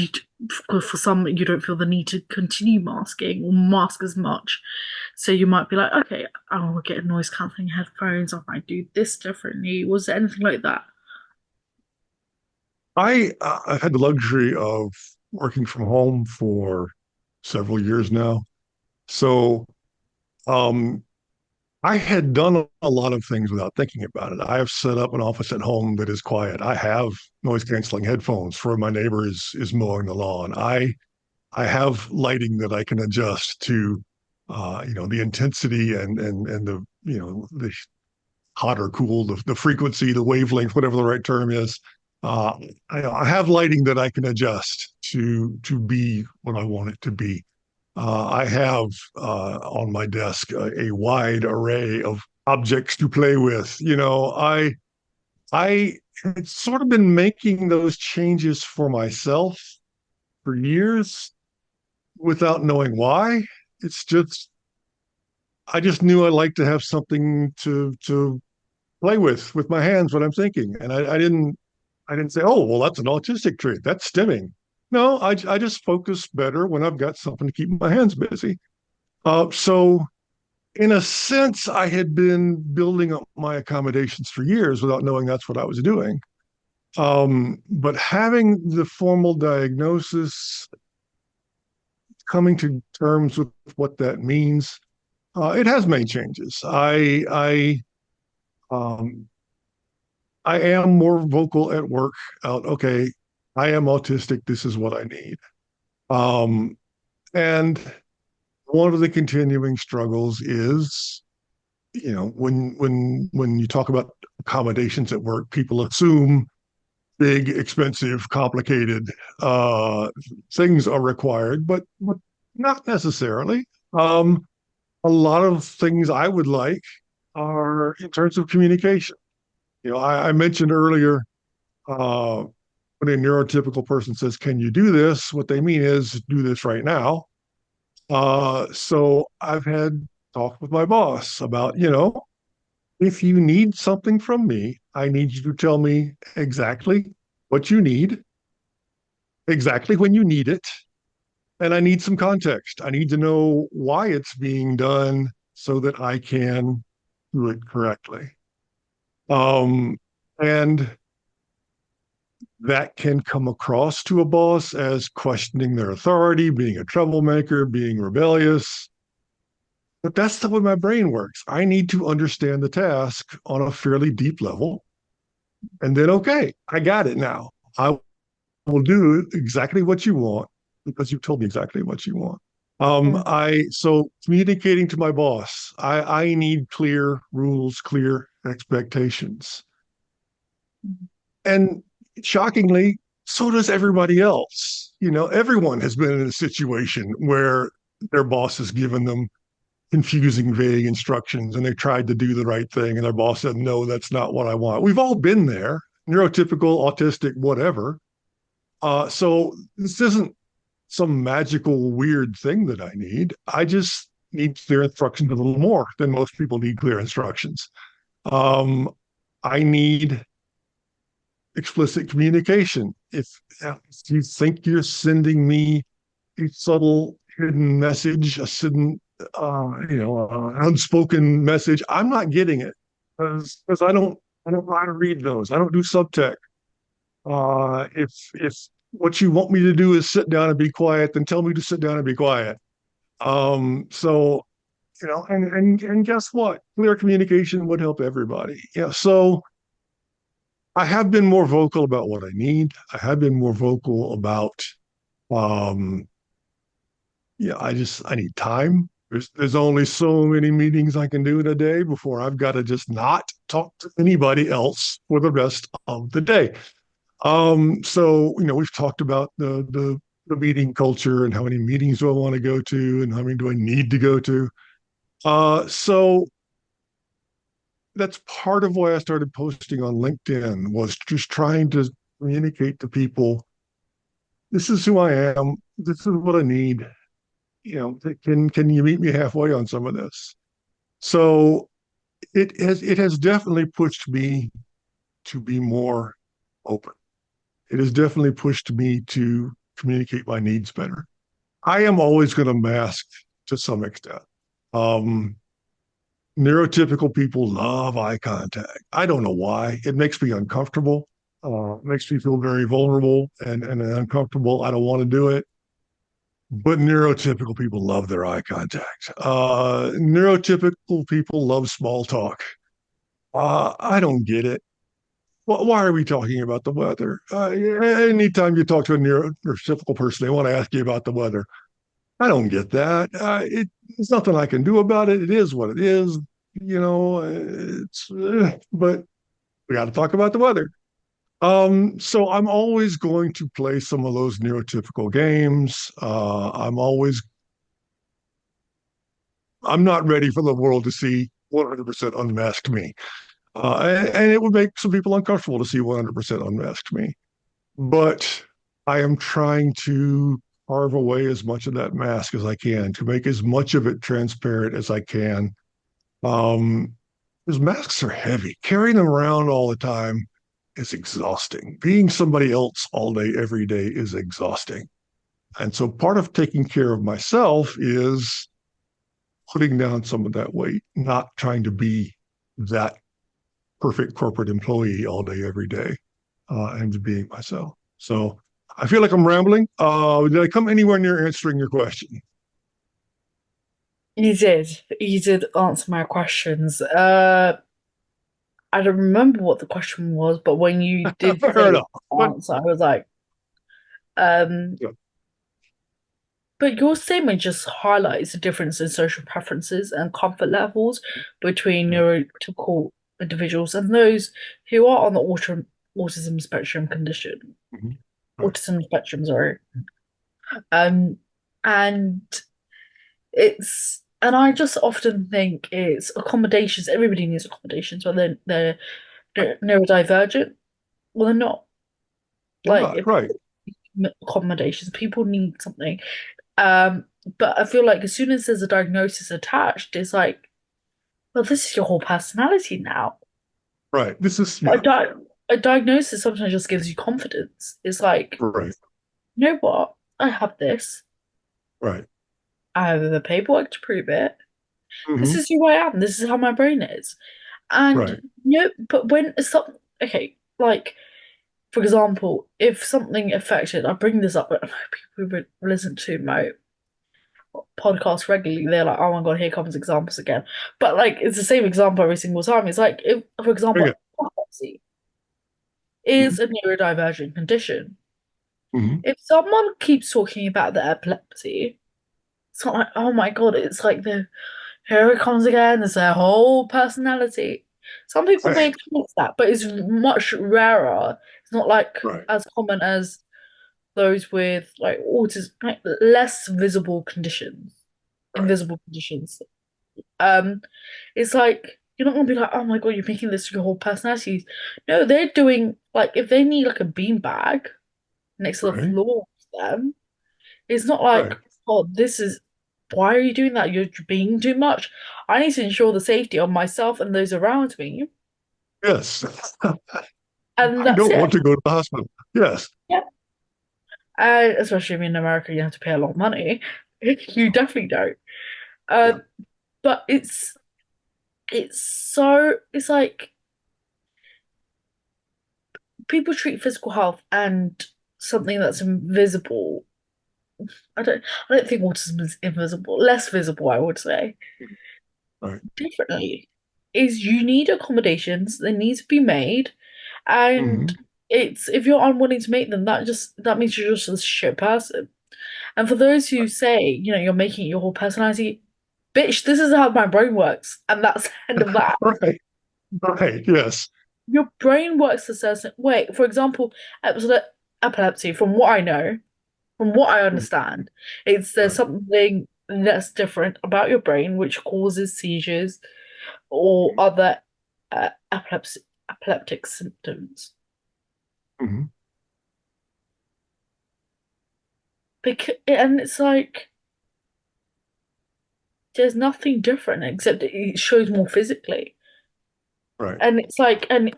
for some you don't feel the need to continue masking or mask as much, so you might be like, okay, I'll get noise cancelling headphones, I might do this differently. Was there anything like that? I've had the luxury of working from home for several years now. So um, I had done a lot of things without thinking about it. I have set up an office at home that is quiet. I have noise canceling headphones for when my neighbor is mowing the lawn. I have lighting that I can adjust to, the intensity and the hot or cool, the frequency, the wavelength, whatever the right term is. I have lighting that I can adjust to be what I want it to be. I have on my desk a wide array of objects to play with. I had sort of been making those changes for myself for years without knowing why. It's just I just knew I liked to have something to play with my hands when I'm thinking, and I didn't say, oh well, that's an autistic trait. That's stimming. No, I just focus better when I've got something to keep my hands busy. So in a sense, I had been building up my accommodations for years without knowing that's what I was doing. But having the formal diagnosis, coming to terms with what that means, it has made changes. Um, I am more vocal at work. Out, okay, I am autistic. This is what I need. Um, and one of the continuing struggles is, when you talk about accommodations at work, people assume big, expensive, complicated things are required, but not necessarily. Um, a lot of things I would like are in terms of communication. I mentioned earlier uh, when a neurotypical person says, "Can you do this?" What they mean is, "Do this right now." So I've had talk with my boss about, if you need something from me, I need you to tell me exactly what you need, exactly when you need it, and I need some context. I need to know why it's being done so that I can do it correctly. Um, and that can come across to a boss as questioning their authority, being a troublemaker, being rebellious. But that's the way my brain works. I need to understand the task on a fairly deep level. And then, okay, I got it now. I will do exactly what you want because you told me exactly what you want. Mm. So communicating to my boss, I need clear rules, clear expectations. And shockingly, so does everybody else. Everyone has been in a situation where their boss has given them confusing, vague instructions and they tried to do the right thing and their boss said, no, that's not what I want. We've all been there, neurotypical, autistic, whatever. So this isn't some magical weird thing that I need. I just need clear instructions a little more than most people need clear instructions. Um, I need explicit communication. If you think you're sending me a subtle hidden message, a hidden, unspoken message, I'm not getting it because I don't know how to read those. I don't do subtext. If what you want me to do is sit down and be quiet, then tell me to sit down and be quiet. So and guess what? Clear communication would help everybody. Yeah. So I have been more vocal about what I need. I have been more vocal about um I need time. There's only so many meetings I can do in a day before I've got to just not talk to anybody else for the rest of the day. So we've talked about the meeting culture and how many meetings do I want to go to and how many do I need to go to. So that's part of why I started posting on LinkedIn was just trying to communicate to people, this is who I am, this is what I need. Can you meet me halfway on some of this? So it has definitely pushed me to be more open. It has definitely pushed me to communicate my needs better. I am always going to mask to some extent. Um, Neurotypical people love eye contact. I don't know why. It makes me uncomfortable. Makes me feel very vulnerable and uncomfortable. I don't want to do it. But neurotypical people love their eye contact. Neurotypical people love small talk. I don't get it. Why are we talking about the weather? Anytime you talk to a neurotypical person, they want to ask you about the weather. I don't get that. It's nothing I can do about it. It is what it is. But we got to talk about the weather. So I'm always going to play some of those neurotypical games. I'm always I'm not ready for the world to see 100% unmasked me. And it would make some people uncomfortable to see 100% unmasked me. But I am trying to carve away as much of that mask as I can to make as much of it transparent as I can. Um, because masks are heavy. Carrying them around all the time is exhausting. Being somebody else all day, every day is exhausting. And so part of taking care of myself is putting down some of that weight, not trying to be that perfect corporate employee all day, every day, and being myself. So I feel like I'm rambling. Did I come anywhere near answering your question? You did. You did answer my questions. I don't remember what the question was, but when you did Fair say enough. the But answer, I was like, um, yeah. but your statement just highlights the difference in social preferences and comfort levels between Right. neurotypical individuals and those who are on the autism spectrum condition. Mhm. Right. Autism spectrum, sorry. Um, and and I just often think it's accommodations. Everybody needs accommodations, but they're neurodivergent. Well, they're not. We're Like not. if Right. accommodations, people need something. Um, but I feel like as soon as there's a diagnosis attached, it's like, well, this is your whole personality now. Right. This is, A, yeah. di a diagnosis sometimes just gives you confidence. It's like, Right. you know what? I have this. Right. I have the paperwork to prove it. This Hmm. is who I am. This is how my brain is. And Right. but when it's something, okay, like for example, if something affected, I bring this up, but people who listen to my podcast regularly, they're like, oh my God, here comes examples again. But like, it's the same example every single time. It's like, if, for Bring it. example, epilepsy Hmm. is a neurodivergent condition. Hmm. If someone keeps talking about the epilepsy, it's not like, oh my God, it's like here it comes again. It's their whole personality. Some people may Right. experience that, but it's much rarer. It's not like Right. as common as those with like autism, like less visible conditions, Right. invisible conditions. Um, it's like you're not gonna be like, oh my God, you're making this your whole personality. No, they're doing like if they need like a beanbag next to the Right. floor for them, it's not Right. like, oh, this is why are you doing that? You're being too much. I need to ensure the safety of myself and those around me, Yes. and I that's don't it. want to go to the hospital. Yes. Yeah. Especially in America, you have to pay a lot of money. You definitely don't. Yeah. Um, but it's like people treat physical health and something that's invisible. I don't think autism is invisible, less visible, I would say, Right. differently. Is you need accommodations, they need to be made, and Hmm. it's if you're unwilling to make them, that means you're just a shit person. And for those who say, you're making it your whole personality, bitch, this is how my brain works, and that's the end of that. Right. Right. Yes. Your brain works a certain way. For example, epilepsy, from what I know, from what I understand, it's there's Right. something that's different about your brain which causes seizures or other epileptic symptoms. Hmm. And it's like there's nothing different except it shows more physically. Right. And it's like, and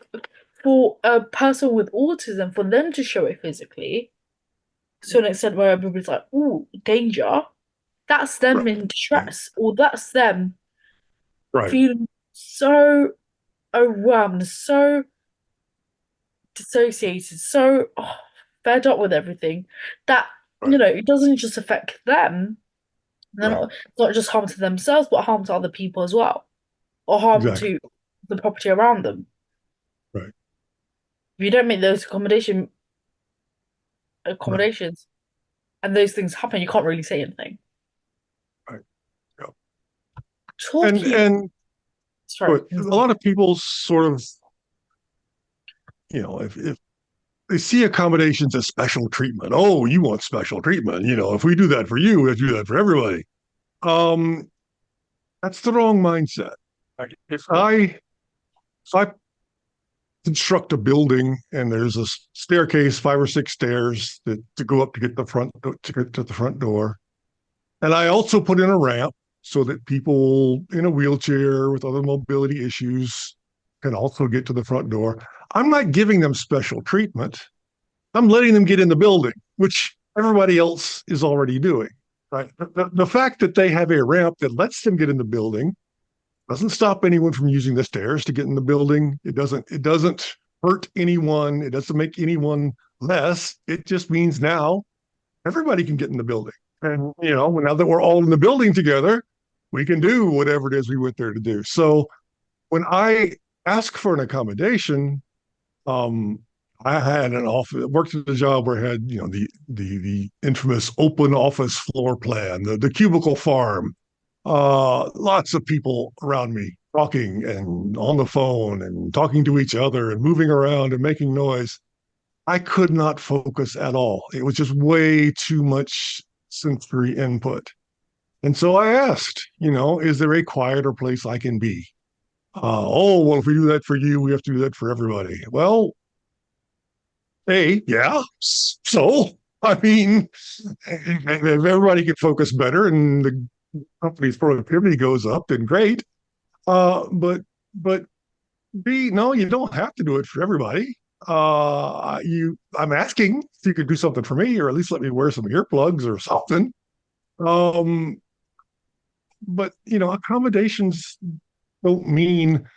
for a person with autism, for them to show it physically to an extent where everybody's like, "Ooh, danger," that's them Right. in distress, or that's them Right. feeling so overwhelmed, so dissociated, so fed up with everything that Right. it doesn't just affect them. Right. It's not just harm to themselves, but harm to other people as well, or harm Exactly. to the property around them. Right. If you don't make those Right. accommodations and those things happen, you can't really say anything. Right. Yeah. And Talking, and sorry, but a lot of people sort of, if they see accommodations as special treatment. Oh, you want special treatment. If we do that for you, we have to do that for everybody. Um, That's the wrong mindset. Like, if I construct a building and there's a staircase, 5 or 6 stairs to go up to get to the front door, and I also put in a ramp so that people in a wheelchair with other mobility issues can also get to the front door. I'm not giving them special treatment. I'm letting them get in the building, which everybody else is already doing. Right. The fact that they have a ramp that lets them get in the building doesn't stop anyone from using the stairs to get in the building. It doesn't hurt anyone. It doesn't make anyone less. It just means now everybody can get in the building. And now that we're all in the building together, we can do whatever it is we went there to do. So when I ask for an accommodation, um, I had an office, worked at a job where I had, the infamous open office floor plan, the cubicle farm, lots of people around me talking and on the phone and talking to each other and moving around and making noise. I could not focus at all. It was just way too much sensory input. And so I asked, is there a quieter place I can be? Oh, well, if we do that for you, we have to do that for everybody. Well, hey, yeah. So, I mean, if everybody can focus better and the company's productivity goes up, then great. But B, no, you don't have to do it for everybody. I'm asking if you could do something for me, or at least let me wear some earplugs or something. Um, but accommodations don't mean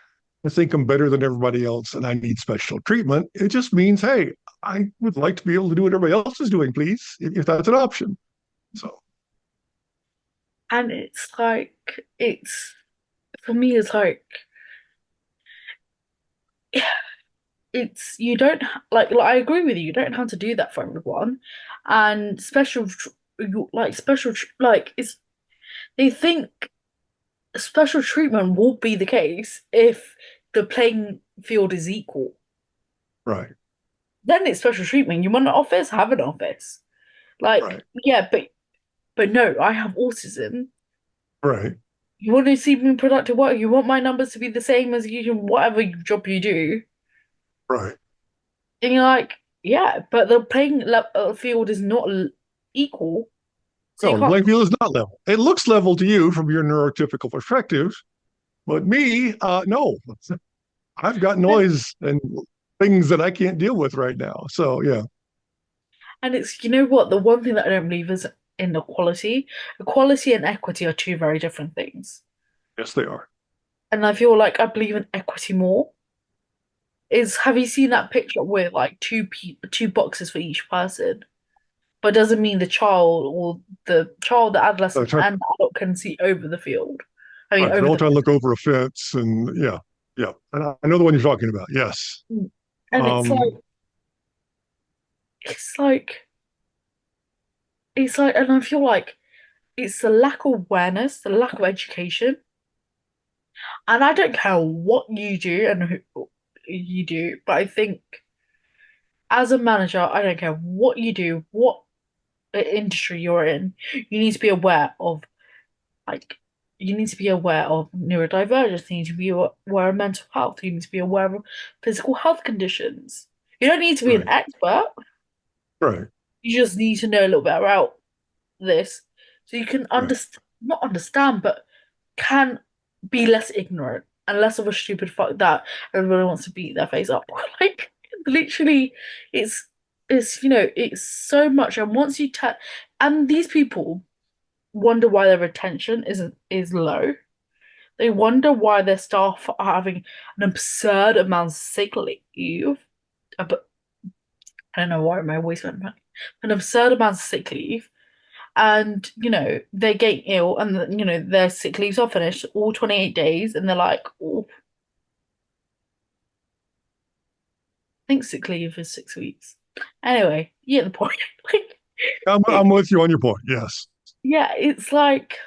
I think I'm better than everybody else and I need special treatment. It just means, hey, I would like to be able to do what everybody else is doing, please, if that's an option. So, And it's like, it's for me, it's like, it's you don't like I agree with you. You don't have to do that for everyone, and like it's they think special treatment will be the case if the playing field is equal. right, Then it's special treatment. You want an office? Have an office. Like, right, yeah, but no, I have autism. right, You want to see me productive work? You want my numbers to be the same as you in whatever job you do? right. And you're like, yeah, but the field is not equal, so you No, the can't. playing field is not level. It looks level to you from your neurotypical perspective, but me, no. I've got noise and things that I can't deal with right now. So yeah, And it's, you know what? The one thing that I don't believe is in equality. Equality and equity are two very different things. yes, they are. And I feel like I believe in equity more. Is have you seen that picture with like two boxes for each person? But doesn't mean the They're adolescent, trying, and the adult can see over the field. I mean, right, they're over all the trying to look over a fence, and yeah, yeah. And I know the one you're talking about. Yes. and Um, it's like and I feel like it's the lack of awareness, the lack of education, and I don't care what you do and who you do, but I think as a manager, I don't care what you do, what industry you're in, you need to be aware of like you need to be aware of neurodivergence, you need to be aware of mental health, you need to be aware of physical health conditions. You don't need to be an right, expert, right, you just need to know a little bit about this so you can right. understand, not understand, but can be less ignorant and less of a stupid fuck that everybody wants to beat their face up. Like literally, it's it's so much. And once you tell, and these people wonder why their retention is low. They wonder why their staff are having an absurd amount of sick leave. But I don't know why my voice went back. An absurd amount of sick leave, and they get ill, and their sick leaves are finished all 28 days, and they're like, oh, I think sick leave is 6 weeks. Anyway, you get the point. Like, I'm it, with you on your point. Yes. yeah, it's like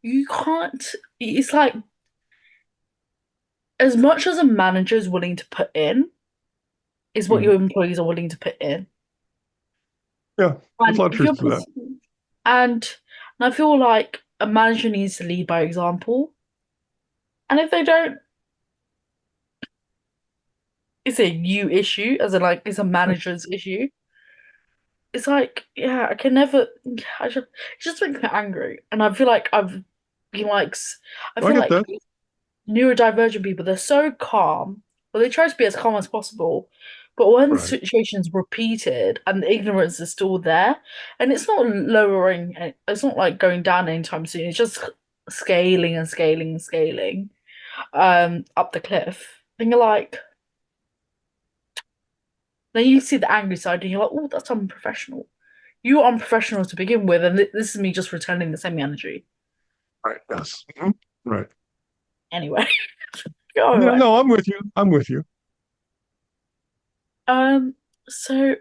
you can't. It's like as much as a manager is willing to put in, is what your Mhm. employees are willing to put in. Yeah, there's a And lot of if truth you're to that. and and I feel like a manager needs to lead by example. And if they don't, it's a you issue, as in like it's a manager's issue. It's like, yeah, I can never. It just makes me angry, and I feel like I've been like, I I feel get like that. neurodivergent people, they're so calm. Well, they try to be as calm as possible, but when the Right. situation's repeated and the ignorance is still there, and it's not lowering, it's not like going down anytime soon. It's just scaling and scaling and scaling, up the cliff. And you're like, then you see the angry side, and you're like, oh, that's unprofessional. You are unprofessional to begin with, and this is me just returning the same energy. Right. Yes. Mhm. Right. Anyway, go Yeah, away. no, I'm with you. I'm with you. Um, so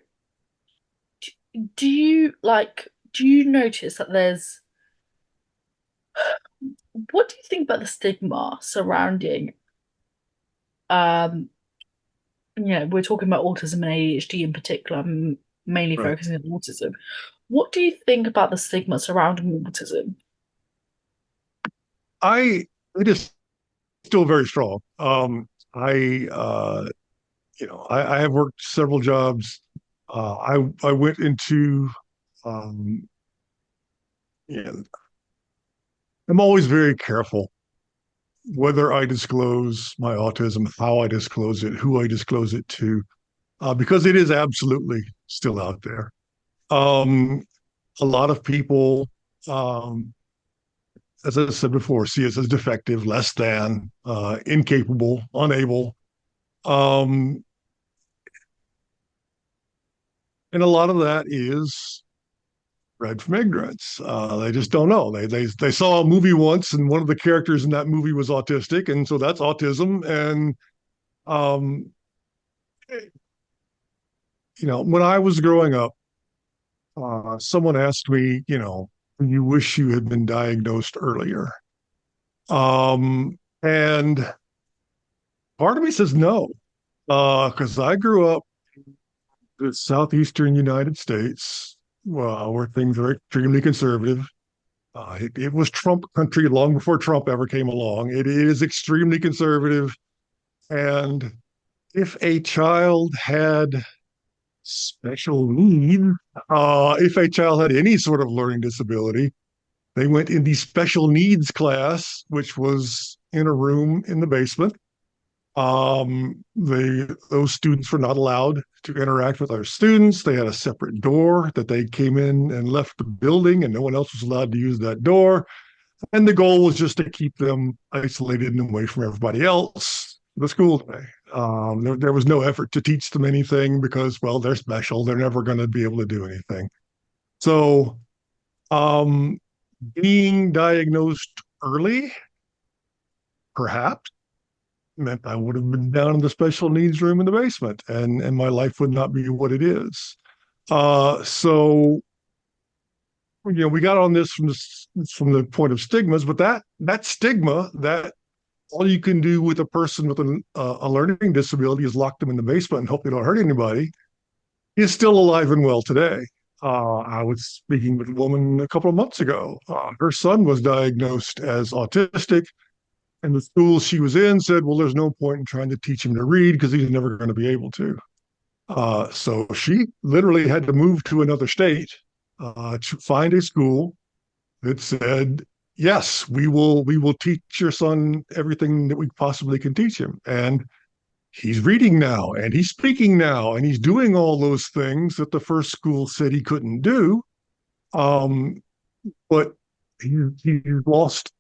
do you like? Do you notice that there's? What do you think about the stigma surrounding? Um, we're talking about autism and ADHD in particular, mainly Right. focusing on autism. What do you think about the stigma surrounding autism? I it is still very strong. I have worked several jobs. I went into um, yeah, I'm always very careful whether I disclose my autism, how I disclose it, who I disclose it to, because it is absolutely still out there. Um, a lot of people, um, as I said before, see us as defective, less than, incapable, unable. Um, and a lot of that is bred from ignorance. They just don't know. They saw a movie once, and one of the characters in that movie was autistic, and so that's autism. And um, when I was growing up, someone asked me, you wish you had been diagnosed earlier. And part of me says no, because I grew up in the southeastern United States, where things are extremely conservative. It was Trump country long before Trump ever came along. It is extremely conservative. And if a child had special needs, if a child had any sort of learning disability, they went in the special needs class, which was in a room in the basement. Those students were not allowed to interact with other students. They had a separate door that they came in and left the building, and no one else was allowed to use that door. And the goal was just to keep them isolated and away from everybody else the school day. There was no effort to teach them anything because, well, they're special. They're never going to be able to do anything. So, um, being diagnosed early, perhaps, meant I would have been down in the special needs room in the basement, and my life would not be what it is. So we got on this from the point of stigmas, but that stigma that all you can do with a person with a learning disability is lock them in the basement and hope they don't hurt anybody is still alive and well today. I was speaking with a woman a couple of months ago. Her son was diagnosed as autistic, and the school she was in said, well, there's no point in trying to teach him to read because he's never going to be able to. So she literally had to move to another state to find a school that said, yes, we will teach your son everything that we possibly can teach him. And he's reading now, and he's speaking now, and he's doing all those things that the first school said he couldn't do. Um, but he lost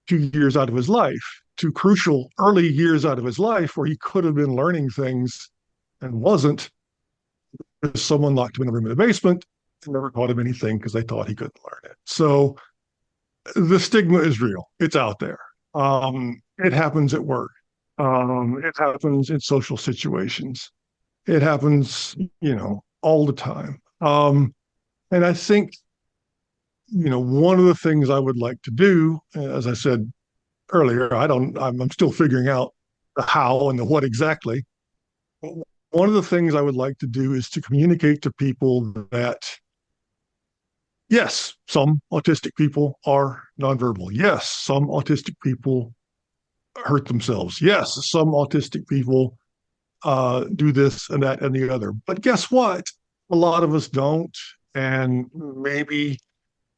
2 years out of his life, 2 crucial early years out of his life where he could have been learning things and wasn't, because someone locked him in a room in the basement and never taught him anything because they thought he couldn't learn it. So the stigma is real. It's out there. It happens at work. It happens in social situations. It happens, all the time. And I think, one of the things I would like to do, as I said earlier, I'm still figuring out the how and the what exactly. But one of the things I would like to do is to communicate to people that Yes, some autistic people are nonverbal. Yes, some autistic people hurt themselves. Yes, some autistic people do this and that and the other. But guess what? A lot of us don't, and maybe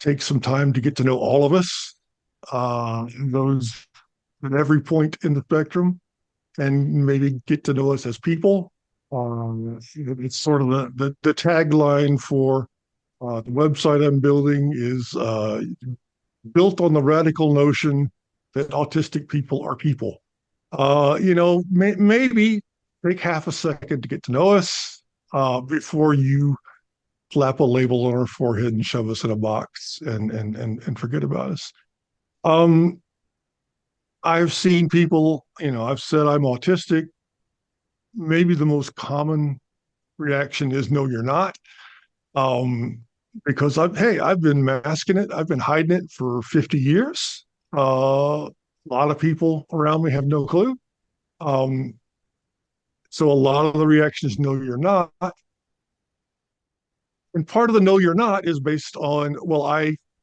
take some time to get to know all of us, those at every point in the spectrum, and maybe get to know us as people. It's sort of the tagline for the website I'm building is built on the radical notion that autistic people are people. Maybe take half a second to get to know us before you slap a label on our forehead and shove us in a box and forget about us. Um, I've seen people, I've said I'm autistic. Maybe the most common reaction is no, you're not. Um, because I've been masking it. I've been hiding it for 50 years. A lot of people around me have no clue. Um, so a lot of the reaction is no, you're not. And part of the no, you're not is based on,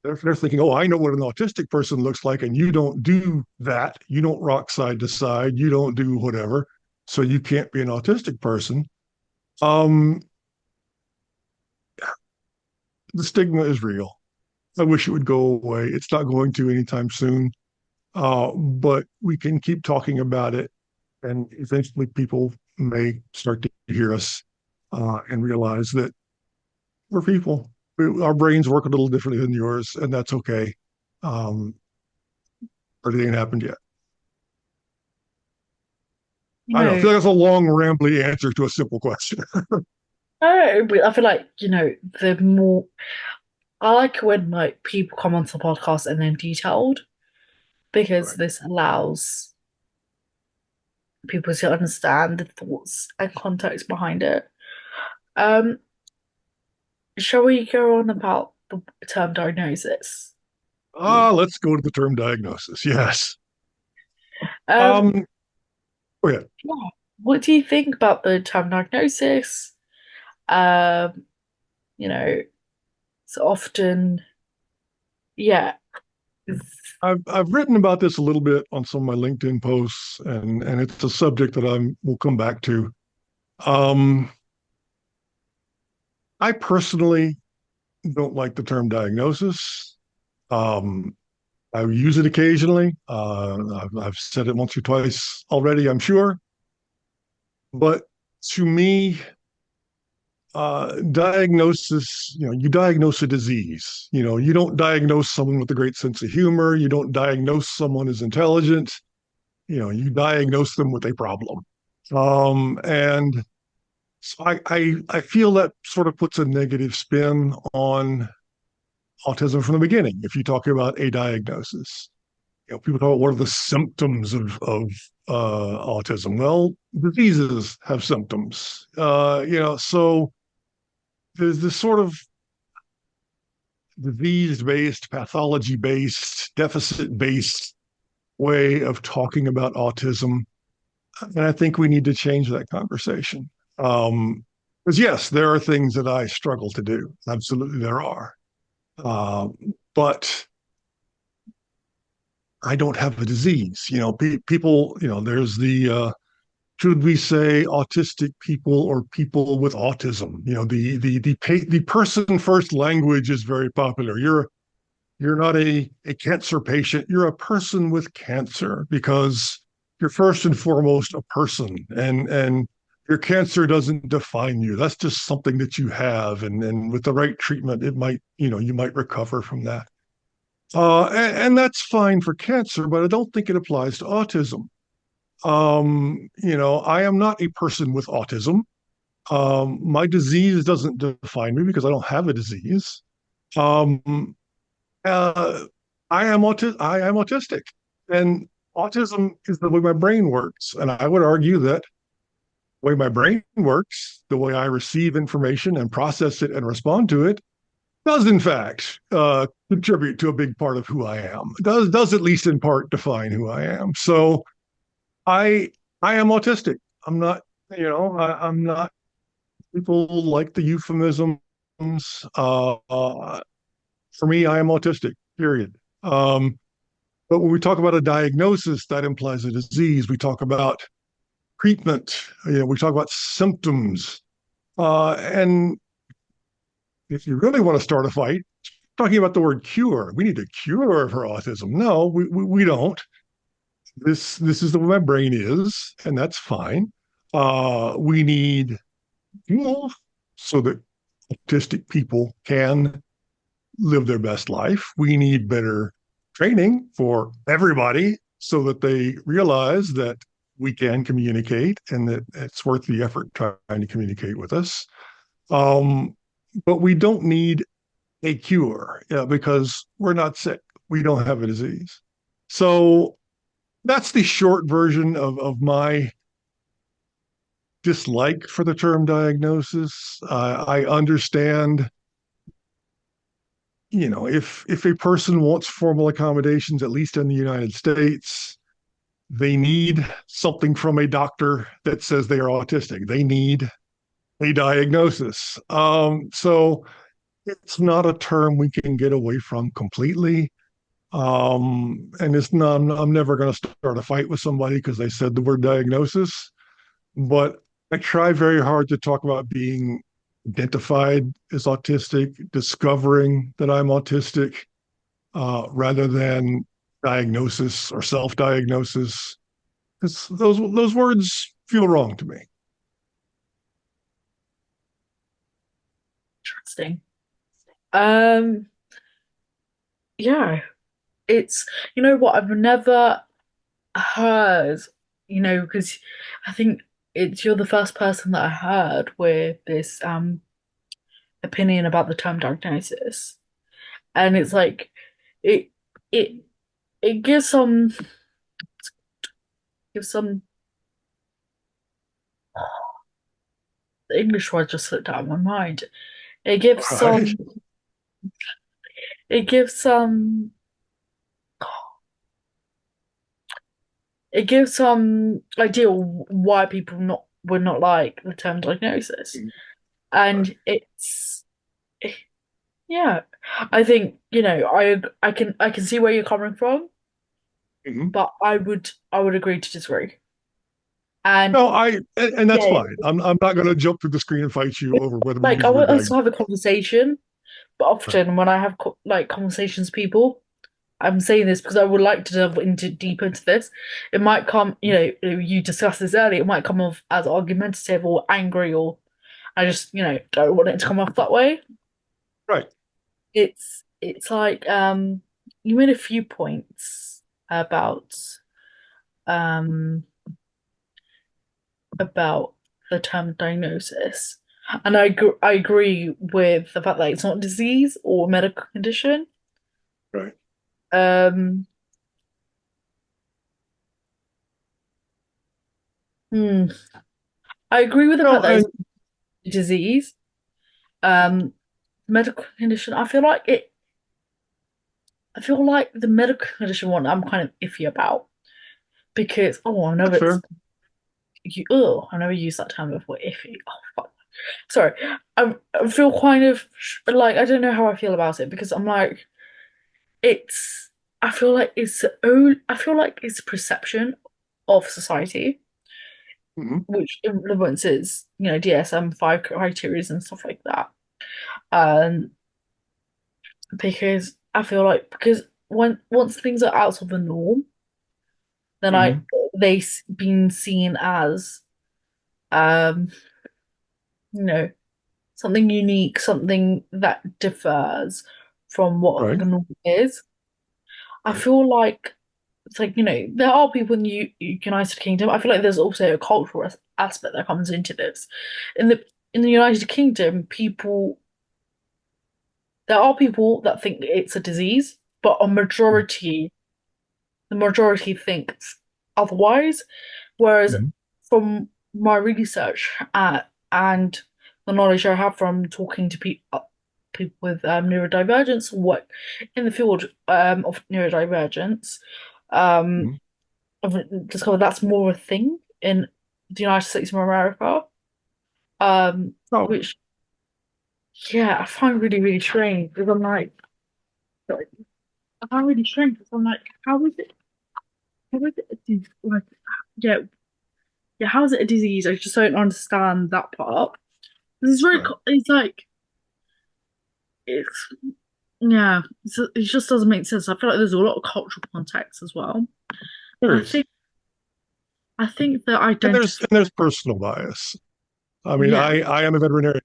they're thinking, oh, I know what an autistic person looks like, and you don't do that. You don't rock side to side. You don't do whatever. So you can't be an autistic person. Um, the stigma is real. I wish it would go away. It's not going to anytime soon. But we can keep talking about it, and eventually people may start to hear us and realize that we're people. Our brains work a little differently than yours, and that's okay. Um, but it ain't happened yet. You I know. I know, feel like that's a long, rambly answer to a simple question. I feel like, the more I like when like people come onto the podcast and then detailed because Right. this allows people to understand the thoughts and context behind it. Um, shall we go on about the term diagnosis? Let's go to the term diagnosis. Yes. Um, Um, Go ahead. yeah. What do you think about the term diagnosis? Um, you know, it's often, yeah, I've written about this a little bit on some of my LinkedIn posts, and it's a subject that we'll come back to. Um, I personally don't like the term diagnosis. Um, I use it occasionally. I've said it once or twice already, I'm sure. But to me, diagnosis, you diagnose a disease. You don't diagnose someone with a great sense of humor. You don't diagnose someone as intelligent. You diagnose them with a problem. And so I feel that sort of puts a negative spin on autism from the beginning. If you talk about a diagnosis, people talk about what are the symptoms of autism. Well, diseases have symptoms. So there's this sort of disease-based, pathology-based, deficit-based way of talking about autism, and I think we need to change that conversation. Because yes, there are things that I struggle to do. Absolutely, there are. But I don't have a disease. People. There's the should we say autistic people or people with autism? The person first language is very popular. You're not a cancer patient. You're a person with cancer because you're first and foremost a person, and your cancer doesn't define you. That's just something that you have, and with the right treatment, it might you might recover from that. And that's fine for cancer, but I don't think it applies to autism. I am not a person with autism. My disease doesn't define me because I don't have a disease. Um, uh, I am autistic, and autism is the way my brain works. And I would argue that the way my brain works, the way I receive information and process it and respond to it, does in fact contribute to a big part of who I am. Does at least in part define who I am. So I I am autistic. I'm not, I'm not. People like the euphemisms. For me, I am autistic, period. But when we talk about a diagnosis, that implies a disease. We talk about treatment, we talk about symptoms. And if you really want to start a fight, talking about the word cure, we need a cure for autism. No, we don't. This is the way my brain is, and that's fine. We need tools so that autistic people can live their best life. We need better training for everybody so that they realize that we can communicate and that it's worth the effort trying to communicate with us. Um, but we don't need a cure, because we're not sick. We don't have a disease. So that's the short version of my dislike for the term diagnosis. I understand, if a person wants formal accommodations, at least in the United States, they need something from a doctor that says they are autistic. They need a diagnosis. So it's not a term we can get away from completely. And it's not, I'm never going to start a fight with somebody because they said the word diagnosis, but I try very hard to talk about being identified as autistic, discovering that I'm autistic, rather than diagnosis or self-diagnosis, because those words feel wrong to me. Interesting. Um, yeah, it's you know what I've never heard, because I think you're the first person that I heard with this opinion about the term diagnosis. And it's like it it it gives some the English word just slipped out of my mind. It gives All right. some it gives some it gives some idea why people not would not like the term diagnosis. And it's yeah. I think, I can see where you're coming from, Mhm. but I would agree to disagree. And No, and that's yeah, fine. I'm not going to jump through the screen and fight you over whether we like use I the word want us to diagnosis. have a conversation, but Right. often when I have like conversations with people, I'm saying this because I would like to delve deeper into this. It might come, you discussed this earlier, it might come off as argumentative or angry, or I just, don't want it to come off that way. Right. It's like you made a few points um about the term diagnosis. And I agree with the fact that it's not a disease or a medical condition. Right. Um, hmm, I agree with the Well, fact that it's and a disease. Um, Medical condition. I feel like the medical condition one I'm kind of iffy about because I know that's it's fair. you. Oh, I never used that term before. Iffy. Oh, fuck. Sorry. I feel kind of like I don't know how I feel about it because I'm like it's. I feel like it's a perception of society Mhm. which influences DSM-5 criteria and stuff like that. Um, because I feel like because once things are out of the norm, then Mhm. they been seen as um you know something unique, something that differs from what Right. the norm is. I Right. feel like it's like there are people in the United Kingdom. I feel like there's also a cultural aspect that comes into this. In the United Kingdom, there are people that think it's a disease, but the majority thinks otherwise. Whereas Mhm. from my research and the knowledge I have from talking to people with neurodivergence, what in the field of neurodivergence, um, Mhm. I've discovered that's more of a thing in the United States of America. Oh, Which yeah, I find really, really strange because I'm like, like, I can't really shrink because I'm like, how is it? How is it a like, yeah, yeah, how is it a disease? I just don't understand that part. It's very, Right. it's like, it's, yeah, it just doesn't make sense. I feel like there's a lot of cultural context as well. There I is. think, I think that And there's identity, and there's personal bias. I mean, yeah, I am a veterinarian.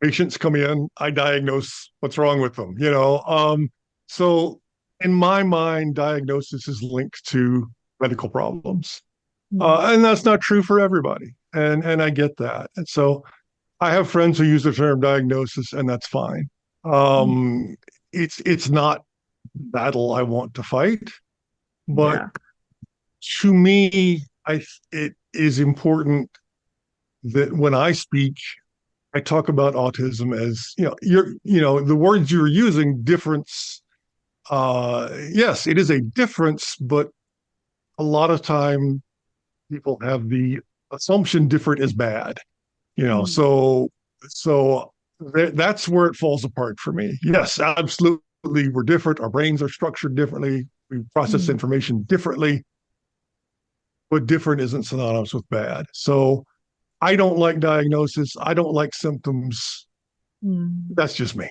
Patients come in, I diagnose what's wrong with them, you know. So in my mind, diagnosis is linked to medical problems. mm, And that's not true for everybody. And I get that. And so I have friends who use the term diagnosis, and that's fine. mm, Um, it's not battle I want to fight, but yeah, to me, it is important that when I speak, I talk about autism as, the words you're using, difference. Yes, it is a difference, but a lot of time people have the assumption different is bad, mm, so that's where it falls apart for me. Yes, absolutely, we're different. Our brains are structured differently. We process mm, information differently, but different isn't synonymous with bad. So I don't like diagnosis. I don't like symptoms. mm. That's just me. Yeah.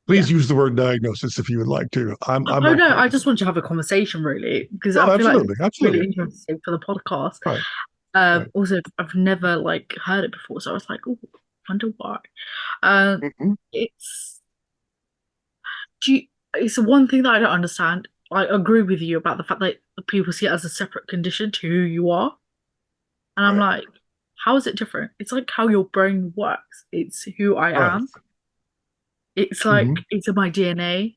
Please use the word diagnosis if you would like to. I'm Oh no, okay I with just it. want to have a conversation really because Oh, I feel like absolutely, it's really absolutely. interesting for the podcast. Right, right. Also, I've never like heard it before, so I was like, oh, I wonder why. Um, Mm-hmm. it's do you, it's the one thing that I don't understand. I agree with you about the fact that people see it as a separate condition to who you are, and I'm Right, like, how is it different? It's like how your brain works. It's who I right. am. It's Mm-hmm. like it's in my DNA.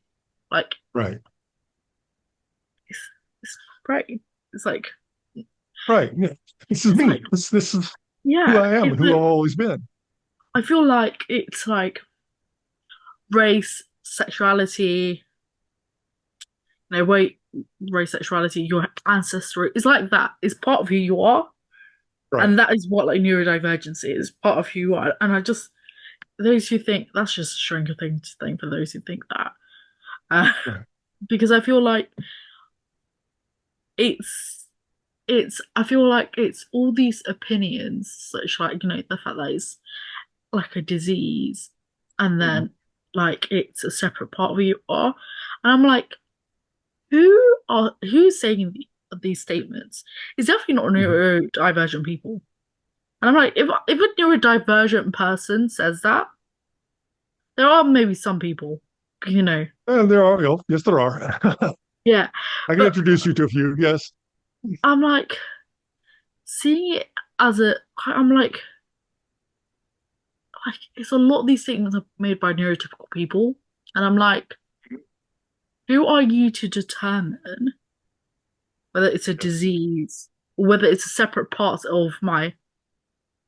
Like Right, it's it's great. It's like right. Yeah. This is it's me. like This is who yeah. I am It's and who like I've always been. I feel like it's like race, sexuality, weight, race, sexuality, your ancestry. It's like that. It's part of who you are. Right, And that is what like neurodivergence is, part of who you are. And I just those who think that's just a strange thing to think for those who think that. Uh, right, because I feel like it's it's I feel like it's all these opinions, such like, the fact that it's like a disease and mm-hmm. then like it's a separate part of who you are. And I'm like, who's saying these statements? It's definitely not Mm-hmm. neurodivergent people. And I'm like, if a neurodivergent person says that, there are maybe some people, you know, And there are, yes, there are. yeah. I can But introduce you to a few. Yes. I'm like, seeing it as I'm like it's a lot of these statements are made by neurotypical people, and I'm like, who are you to determine whether it's a Yes. disease or whether it's a separate part of my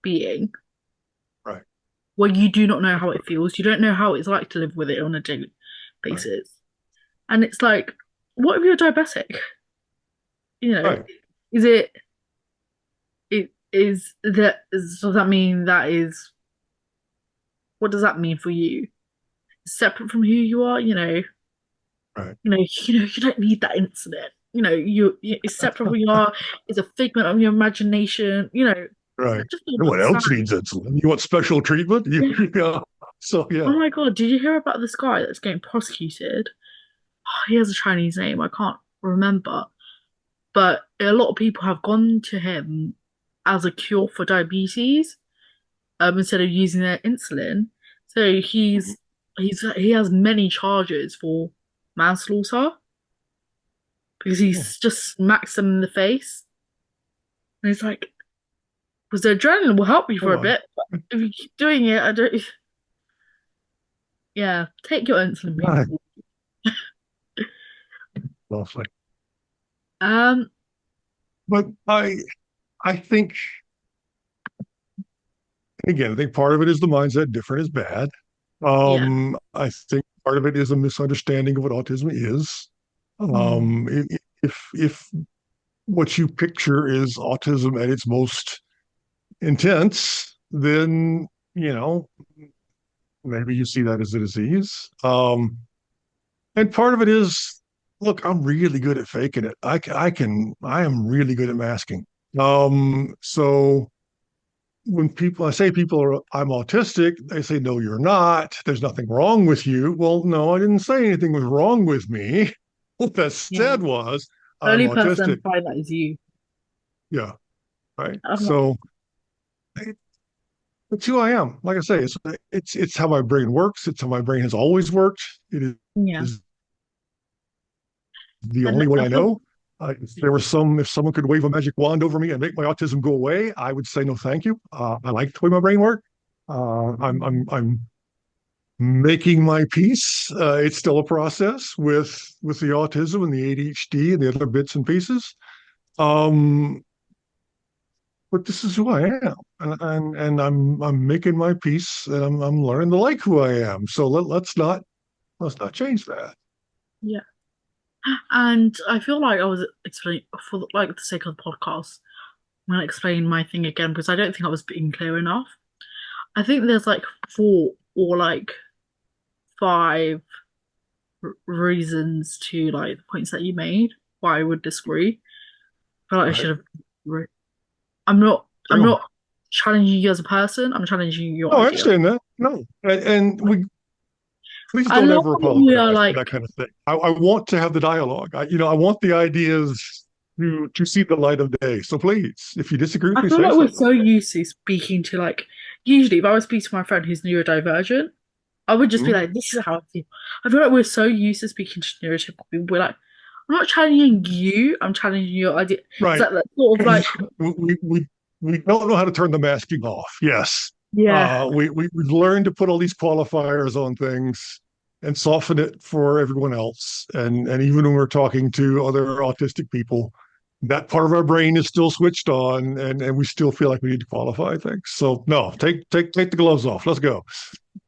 being, Right. where you do not know how it feels, you don't know how it's like to live with it on a daily Right. basis, and it's like, what if you're diabetic? You know, Right. is it is that does that mean that is what does that mean for you? Separate from who you are, Right. you don't need that incident. It's separate from who you are. It's a figment of your imagination. I Right. just don't And what understand. else needs insulin? You want special treatment? Yeah. So Oh yeah. my God, did you hear about this guy that's getting prosecuted? Oh, he has a Chinese name. I can't remember. But a lot of people have gone to him as a cure for diabetes, instead of using their insulin. So Mhm. he has many charges for manslaughter because Oh, he's just smacked them in the face. And it's like, because the adrenaline will help you oh for a my. bit, but if you keep doing it, I don't. Yeah, take your insulin, Right. people. Lovely. Um, But I think again, I think part of it is the mindset different is bad. yeah. I think part of it is a misunderstanding of what autism is. Mm, If what you picture is autism at its most intense, then maybe you see that as a disease. And part of it is, look, I'm really good at faking it. I am really good at masking. So when I say I'm autistic, they say, no, you're not. There's nothing wrong with you. Well, no, I didn't say anything was wrong with me. What that Yeah. said was, The I'm only person autistic. implying that is you. Yeah. Right. I'm like, So it's who I am. Like I say, it's how my brain works. It's how my brain has always worked. It yeah. is the And only way I I feel, know. If someone could wave a magic wand over me and make my autism go away, I would say no, thank you. I like the way my brain works. I'm making my peace. It's still a process with the autism and the ADHD and the other bits and pieces. Um, but this is who I am, and I'm making my peace, and I'm learning to like who I am. So let's not change that. yeah. And I feel like I was explaining for like the sake of the podcast, I'm gonna explain my thing again because I don't think I was being clear enough. I think there's like four or like five reasons to like the points that you made why I would disagree. I feel like I Right? should have. I'm not. Bring I'm them. not challenging you as a person. I'm challenging your No, I idea. understand that. No, and we please I don't love ever when we are apologize for like. that kind of thing. I want to have the dialogue. I want the ideas to see the light of day. So please, if you disagree with I me, feel say like we're so. so used to speaking to like. Usually, if I was speaking to my friend who's neurodivergent, I would just be Mhm. like, "This is how I feel." I feel like we're so used to speaking to neurotypical people. We're like, "I'm not challenging you. I'm challenging your idea." It's Right. like that sort of like, We don't know how to turn the masking off. Yes. yeah, We've learned to put all these qualifiers on things and soften it for everyone else. And even when we're talking to other autistic people, that part of our brain is still switched on, and we still feel like we need to qualify things. So no, take the gloves off. Let's go.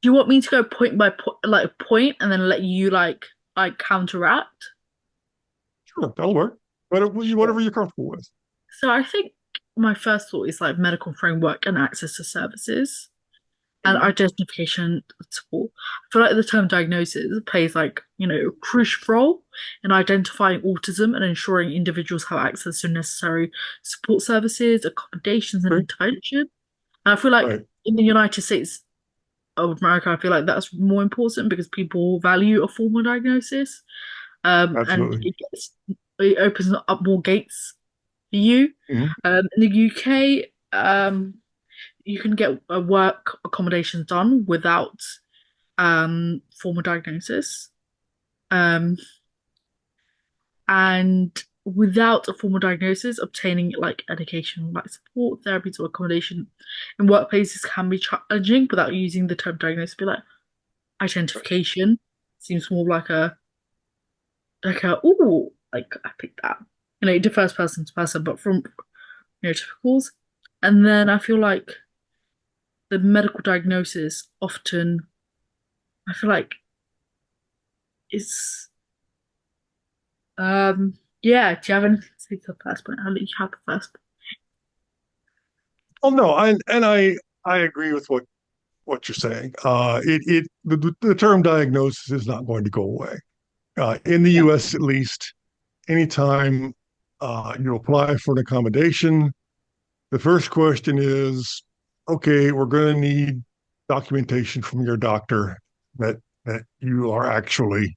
do you want me to go point by point, like point, and then let you like counteract? Sure, that'll work. Whatever Sure. you're comfortable with. So I think my first thought is like medical framework and access to services and Mhm. identification support. I feel like the term diagnosis plays like, a crucial role in identifying autism and ensuring individuals have access to necessary support services, accommodations, and Okay. intervention. And I feel like Right. in the United States of America, I feel like that's more important because people value a formal diagnosis. And Absolutely. it opens up more gates for you. Mhm. In the UK, you can get work accommodations done without formal diagnosis. Um, and without a formal diagnosis, obtaining like education, like support, therapies, or accommodation in workplaces can be challenging without using the term diagnosis. Be like identification seems more like a ooh, like I picked that. It differs person to person, but from neurotypicals. And then I feel like the medical diagnosis often, I feel like it's, yeah, do you have anything to say to the first point? I'll let you have the first point. Oh no, I agree with what you're saying. The term diagnosis is not going to go away. In the Yeah. U.S., at least, anytime you apply for an accommodation, the first question is, okay, we're going to need documentation from your doctor that you are actually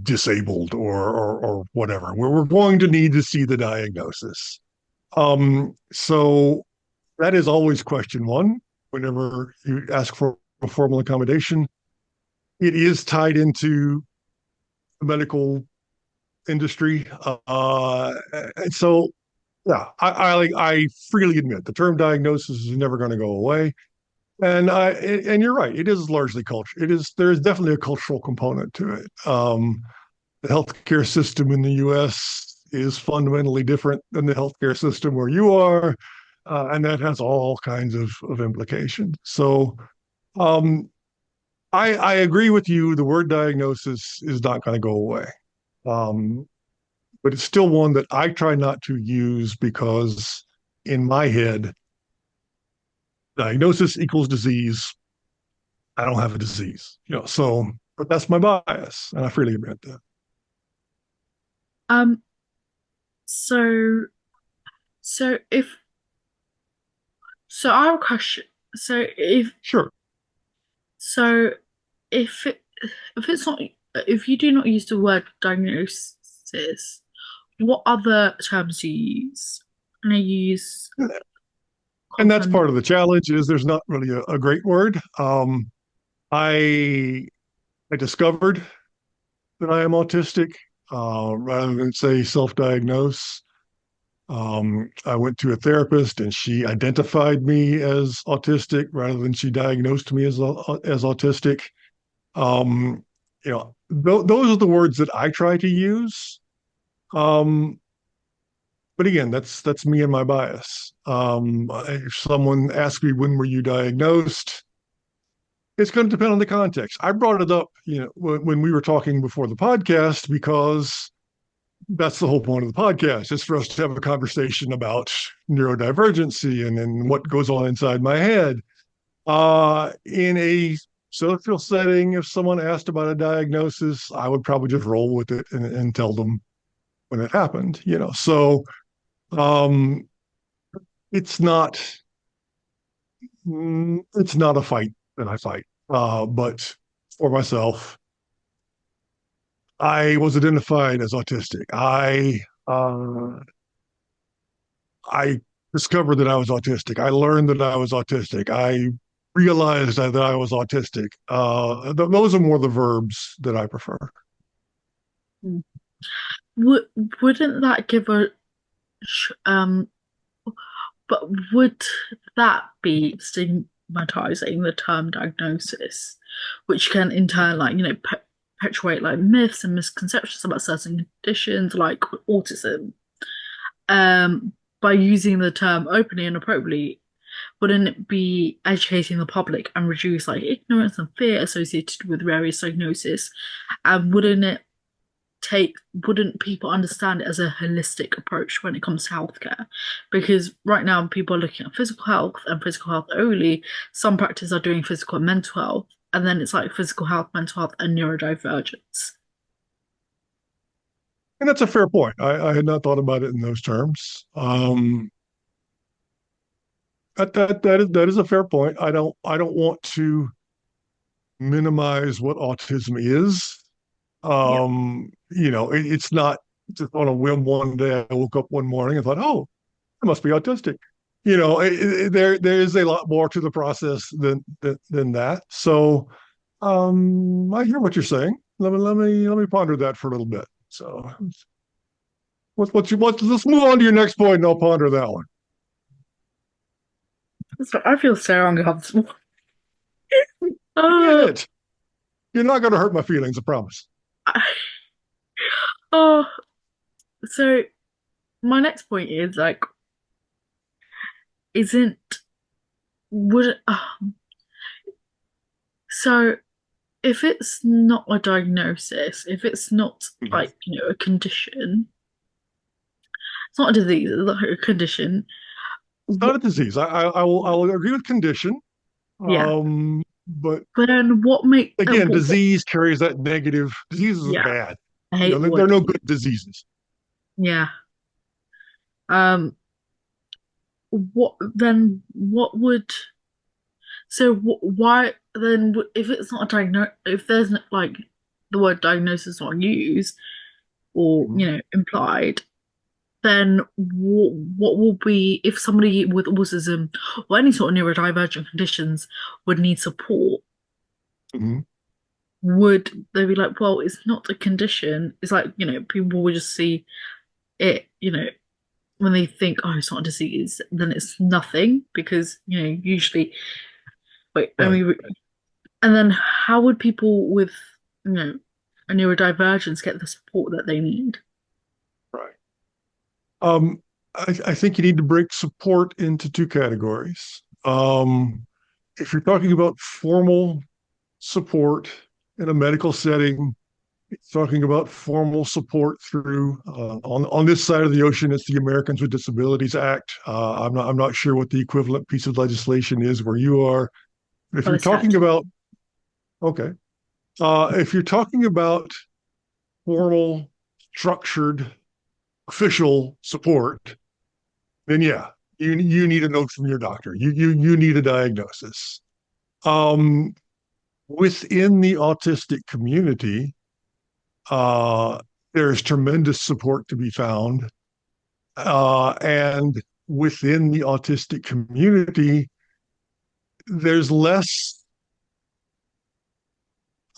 disabled or whatever. We're going to need to see the diagnosis. So that is always question one whenever you ask for a formal accommodation. It is tied into the medical industry. And so, yeah, I freely admit the term diagnosis is never going to go away. And you're right, it is largely culture. There is definitely a cultural component to it. The healthcare system in the U.S. is fundamentally different than the healthcare system where you are, and that has all kinds of implications. So um, I agree with you. The word diagnosis is not going to go away, um, but it's still one that I try not to use because in my head, diagnosis equals disease. I don't have a disease, so but that's my bias, and I freely admit that. Um, so so if so I have a question. So Sure. so if it, if it's not if you do not use the word diagnosis, what other terms do you use? And I use And that's confirm. part of the challenge is there's not really a great word. I I discovered that I am autistic rather than say self-diagnose. I went to a therapist and she identified me as autistic rather than she diagnosed me as autistic. Um, those are the words that I try to use. Um, but again, that's me and my bias. If someone asks me when were you diagnosed, it's going to depend on the context. I brought it up, when we were talking before the podcast because that's the whole point of the podcast is for us to have a conversation about neurodivergency and what goes on inside my head. In a social setting, if someone asked about a diagnosis, I would probably just roll with it and tell them when it happened. So um, it's not it's not a fight that I fight. But for myself, I was identified as autistic. I discovered that I was autistic. I learned that I was autistic. I realized that I was autistic. Those are more the verbs that I prefer. Would wouldn't that give a um but would that be stigmatizing the term diagnosis, which can in turn perpetuate like myths and misconceptions about certain conditions like autism? By using the term openly and appropriately, wouldn't it be educating the public and reduce like ignorance and fear associated with various diagnoses? And wouldn't people understand it as a holistic approach when it comes to healthcare? Because right now people are looking at physical health and physical health only. Some practices are doing physical and mental health, and then it's like physical health, mental health, and neurodivergence. And that's a fair point. I had not thought about it in those terms. That is a fair point. I don't want to minimize what autism is. Yeah. It's not just on a whim. One day I woke up one morning and thought, oh, I must be autistic. There is a lot more to the process than that. So I hear what you're saying. Let me ponder that for a little bit. So let's move on to your next point and I'll ponder that one. So I feel so uncomfortable. Get Oh, it. You're not going to hurt my feelings, I promise. oh. So my next point is like, isn't would so if it's not a diagnosis, if it's not Mhm. like a condition, it's not a disease, it's like a condition. It's not What, a disease. I will agree with condition. yeah, But but then what make again, what disease carries that negative. Diseases are yeah, bad. I hate the There are word no disease. good diseases. Yeah. Um. What then? What would why then if it's not a if there's like the word diagnosis not used or Mhm. implied, then what will be if somebody with autism or any sort of neurodivergent conditions would need support? Mhm. Would they be like, well, it's not a condition? It's like, people will just see it, when they think, oh, it's not a disease, then it's nothing because, usually, wait, Right, and then how would people with, you know, a neurodivergence get the support that they need? right. Um, I think you need to break support into two categories. If you're talking about formal support in a medical setting, talking about formal support through on this side of the ocean, it's the Americans with Disabilities Act. I'm not sure what the equivalent piece of legislation is where you are. If Well, you're it's talking statute. about okay, If you're talking about formal, structured, official support, then yeah, you need a note from your doctor. You need a diagnosis. Um, Within the autistic community, uh, there's tremendous support to be found, and within the autistic community, there's less.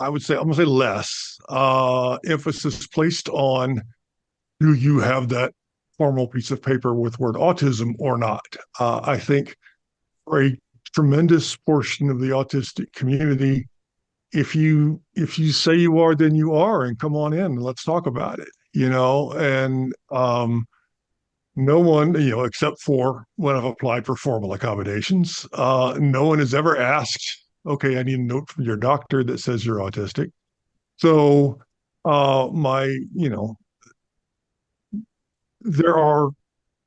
I would say I'm gonna say less emphasis placed on do you have that formal piece of paper with word autism or not. I think for a tremendous portion of the autistic community, if you say you are, then you are, and come on in and let's talk about it. And no one, except for when I've applied for formal accommodations, no one has ever asked, okay, I need a note from your doctor that says you're autistic. So my, there are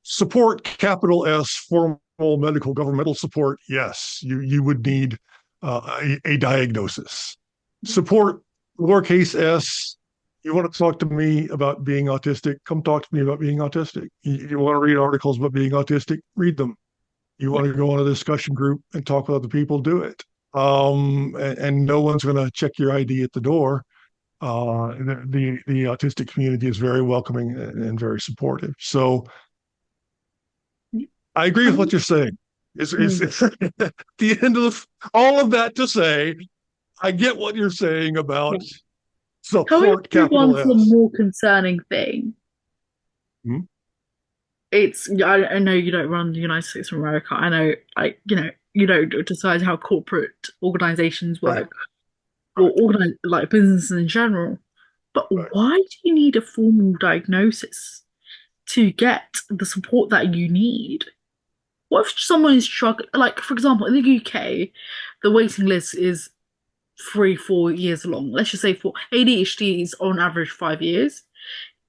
support, capital S, formal medical governmental support. Yes, you would need a diagnosis. Support, lowercase s. You want to talk to me about being autistic? Come talk to me about being autistic. You want to read articles about being autistic? Read them. You Yeah. want to go on a discussion group and talk with other people? Do it. And no one's going to check your ID at the door. The autistic community is very welcoming and very supportive. So I agree with what Um, you're saying. mm, It's at the end of all of that to say, I get what you're saying yeah. about Can we support, move on capital to a S. more concerning thing? Hmm? I know you don't run the United States of America. I know, like, you don't decide how corporate organizations Right, work or right, organize like business in general. But right. why do you need a formal diagnosis to get the support that you need? What if someone is struggling? Like, for example, in the UK, the waiting list is 3, 4 years long. Let's just say for ADHD is on average 5 years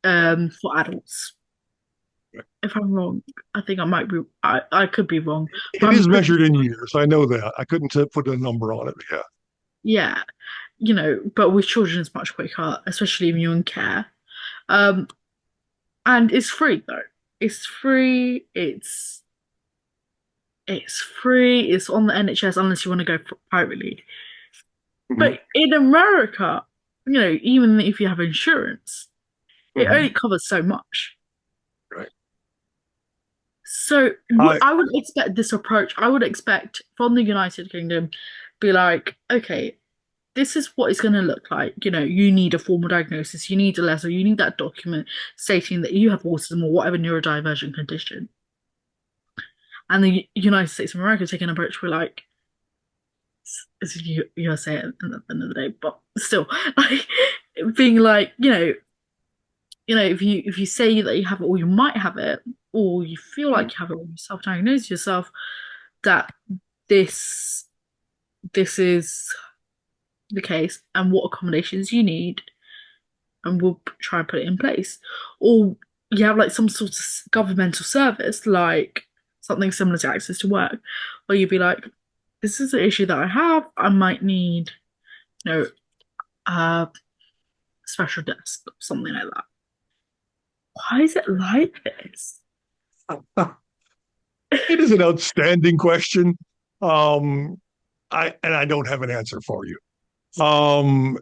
for adults. If I'm wrong, I think I might be, I could be wrong, but It I'm is pretty, measured in years. I know that. I couldn't put a number on it. Yeah. yeah, but with children it's much quicker, especially when you're in care. Um, and it's free though. It's free. It's free. It's on the NHS unless you want to go privately. Hmm. But in America, even if you have insurance, it Hmm. only covers so much. Right. So I I would expect this approach. I would expect from the United Kingdom, be like, okay, this is what it's going to look like. You need a formal diagnosis, you need a letter, you need that document stating that you have autism or whatever neurodivergent condition. And the United States of America take an approach where like, it's USA at the end of the day, but still, like being like, if you say that you have it or you might have it, or you feel like you have it, or you self-diagnose yourself, that this this is the case and what accommodations you need, and we'll try and put it in place. Or you have like some sort of governmental service, like something similar to access to work, where you'd be like, this is an issue that I have. I might need, you know, a special desk, or something like that. Why is it like this? It is an outstanding question. Um, I don't have an answer for you. Um,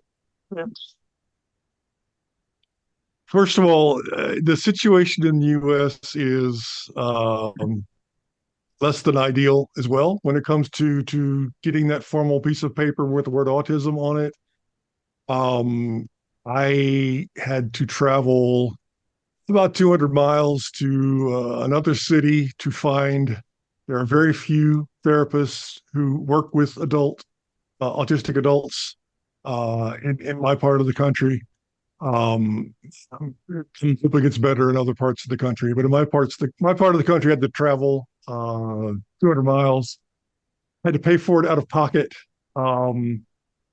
First of all, the situation in the U.S. is less than ideal as well when it comes to getting that formal piece of paper with the word autism on it. Um, I had to travel about 200 miles to another city to find. There are very few therapists who work with autistic adults in my part of the country. Um, Hopefully it gets better in other parts of the country, but in my part of the country, I had to travel 200 miles. I had to pay for it out of pocket. Um,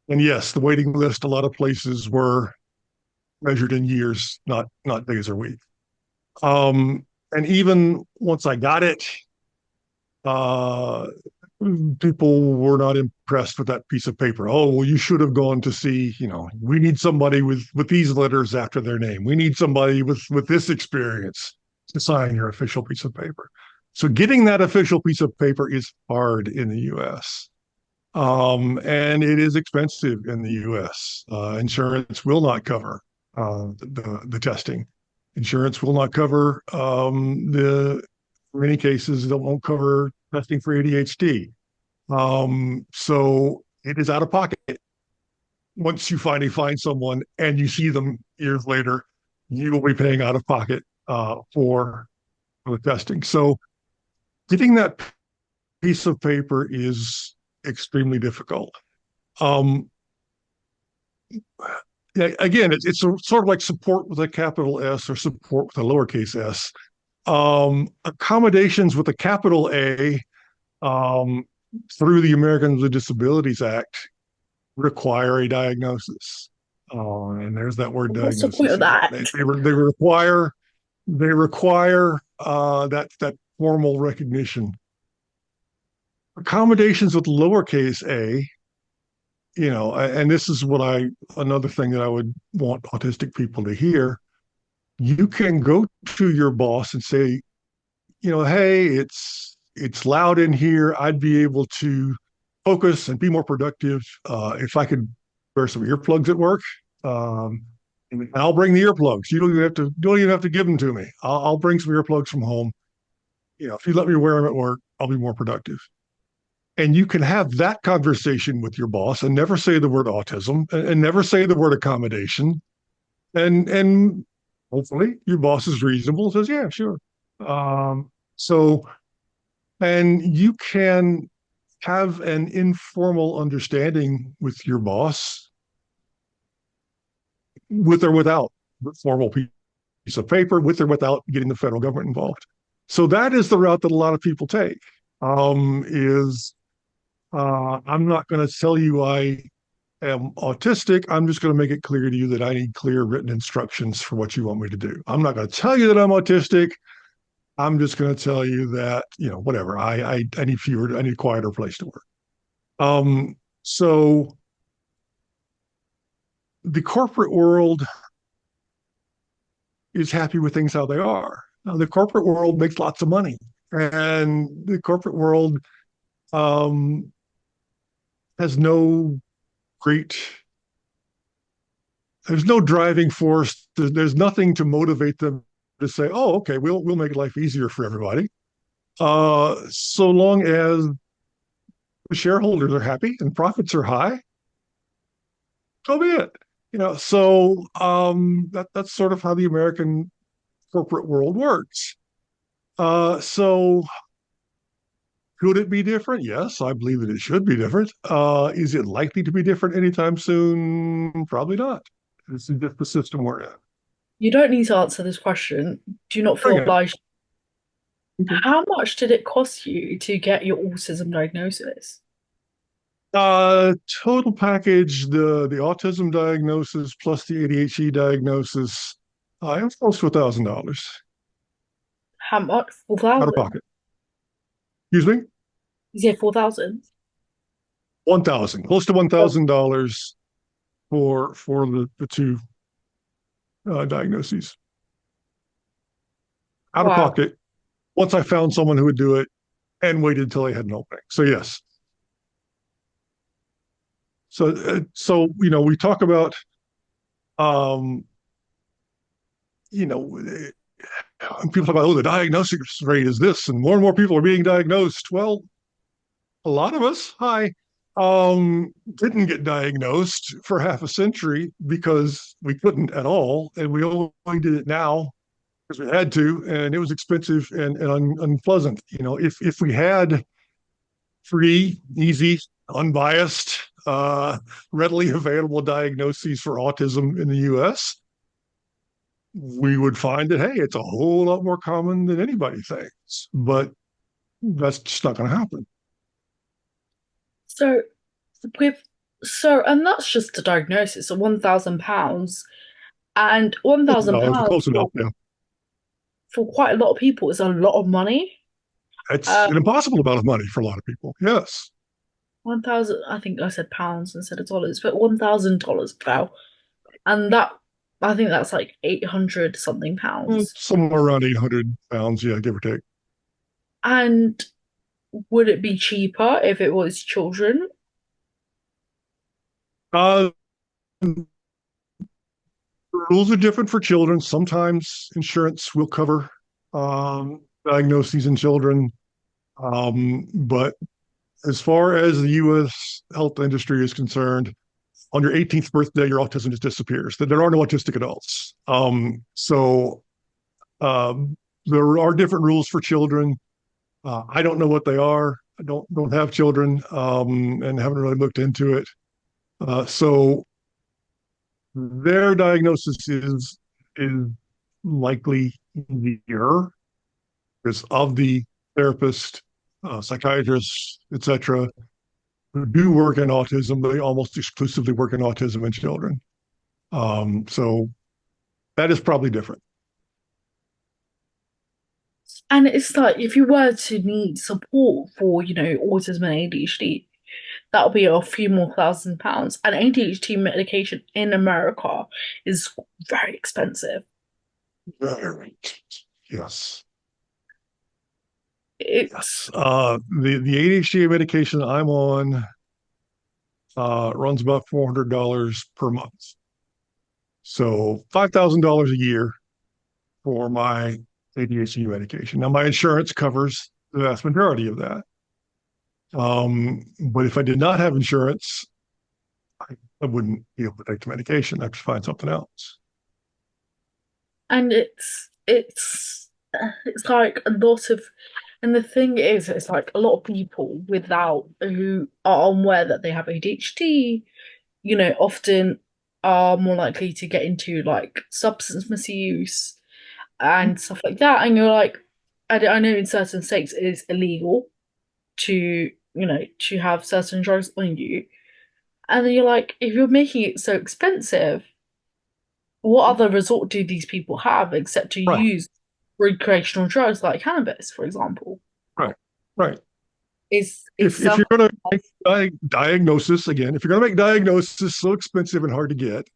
and yes, the waiting list, a lot of places were measured in years, not days or weeks. And even once I got it, uh, people were not impressed with that piece of paper. Oh, well, you should have gone to see, we need somebody with these letters after their name. We need somebody with this experience to sign your official piece of paper. So getting that official piece of paper is hard in the US. And it is expensive in the US. Insurance will not cover the testing. Insurance will not cover in many cases, they won't cover testing for ADHD. So it is out of pocket. Once you finally find someone and you see them years later, you will be paying out of pocket for the testing. So getting that piece of paper is extremely difficult. Um, yeah, again, it's sort of like support with a capital S or support with a lowercase s. Accommodations with a capital A um, through the Americans with Disabilities Act require a diagnosis. And there's that word What's the point diagnosis of again. that? They require that formal recognition. Accommodations with lowercase a, and this is another thing that I would want autistic people to hear. You can go to your boss and say, hey, it's loud in here. I'd be able to focus and be more productive if I could wear some earplugs at work. And I'll bring the earplugs. You don't even have to give them to me. I'll bring some earplugs from home. If you let me wear them at work, I'll be more productive. And you can have that conversation with your boss and never say the word autism and never say the word accommodation. And hopefully your boss is reasonable and says, yeah, sure. So, and you can have an informal understanding with your boss with or without the formal piece of paper, with or without getting the federal government involved. So that is the route that a lot of people take. I'm not going to tell you I am autistic. I'm just going to make it clear to you that I need clear written instructions for what you want me to do. I'm not going to tell you that I'm autistic. I'm just going to tell you that, whatever. I need fewer, I need a quieter place to work. So the corporate world is happy with things how they are. Now, the corporate world makes lots of money, and the corporate world um, has no great. There's no driving force. There's nothing to motivate them to say, "Oh, okay, we'll make life easier for everybody." So long as the shareholders are happy and profits are high, so be it. That's sort of how the American corporate world works. So could it be different? Yes, I believe that it should be different. Is it likely to be different anytime soon? Probably not. This is just the system we're in. You don't need to answer this question. Do not feel Bring it. obliged. How much did it cost you to get your autism diagnosis? Total package, the autism diagnosis plus the ADHD diagnosis, it was close to $1,000 How much? out of 4,000? pocket. Excuse me, You say 4,000? 1,000, close to Oh, $1,000 for the two diagnoses out of wow. pocket. Once I found someone who would do it and waited until they had an opening. So yes. So we talk about um, you know, people talk about, oh, the diagnosis rate is this, and more people are being diagnosed. Well, a lot of us, didn't get diagnosed for half a century because we couldn't at all, and we only did it now because we had to, and it was expensive and unpleasant. If we had free, easy, unbiased, readily available diagnoses for autism in the U.S., we would find that, hey, it's a whole lot more common than anybody thinks. But that's just not going to happen. So with and that's just a diagnosis, so £1,000. And one thousand $1,000 pounds close enough. Yeah. for quite a lot of people is a lot of money. It's Uh, an impossible amount of money for a lot of people. Yes. 1,000, I think I said pounds instead of dollars, but $1,000 wow. And that, I think that's like 800 something pounds. Somewhere around 800 pounds, yeah, give or take. And would it be cheaper if it was children? Uh, Rules are different for children. Sometimes insurance will cover diagnoses in children. But as far as the US health industry is concerned, on your 18th birthday, your autism just disappears. There are no autistic adults. Um, there are different rules for children. I don't know what they are. I don't have children and haven't really looked into it. So their diagnosis is likely easier because of the therapist, psychiatrists, etc., who do work in autism. They almost exclusively work in autism in children. So that is probably different. And it's like if you were to need support for, autism and ADHD, that'll be a few more £1,000. And ADHD medication in America is very expensive. Very. Yes. It's Yes. The ADHD medication I'm on runs about $400 per month. So $5,000 a year for my ADHD medication. Now, my insurance covers the vast majority of that. But if I did not have insurance, I wouldn't be able to take the medication. I have to find something else. and it's like a lot of, and the thing is, it's like a lot of people without who are unaware that they have ADHD, often are more likely to get into like substance misuse and stuff like that. And you're like, I know in certain states it is illegal to, to have certain drugs on you. And then you're like, if you're making it so expensive, what other resort do these people have except to Right, use recreational drugs like cannabis, for example? right, right. Is If self you're going to make diagnosis again, if you're going to make diagnosis so expensive and hard to get, and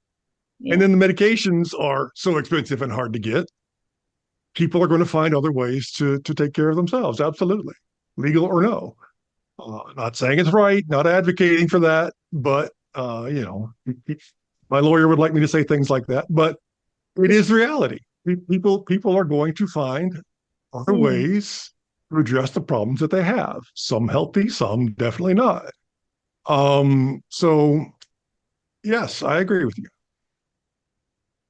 yeah. then the medications are so expensive and hard to get, people are going to find other ways to take care of themselves. Absolutely, legal or no. Not saying it's right, not advocating for that, but my lawyer would like me to say things like that, but it is reality. People are going to find other Hmm. ways to address the problems that they have. Some healthy, some definitely not. So yes, I agree with you.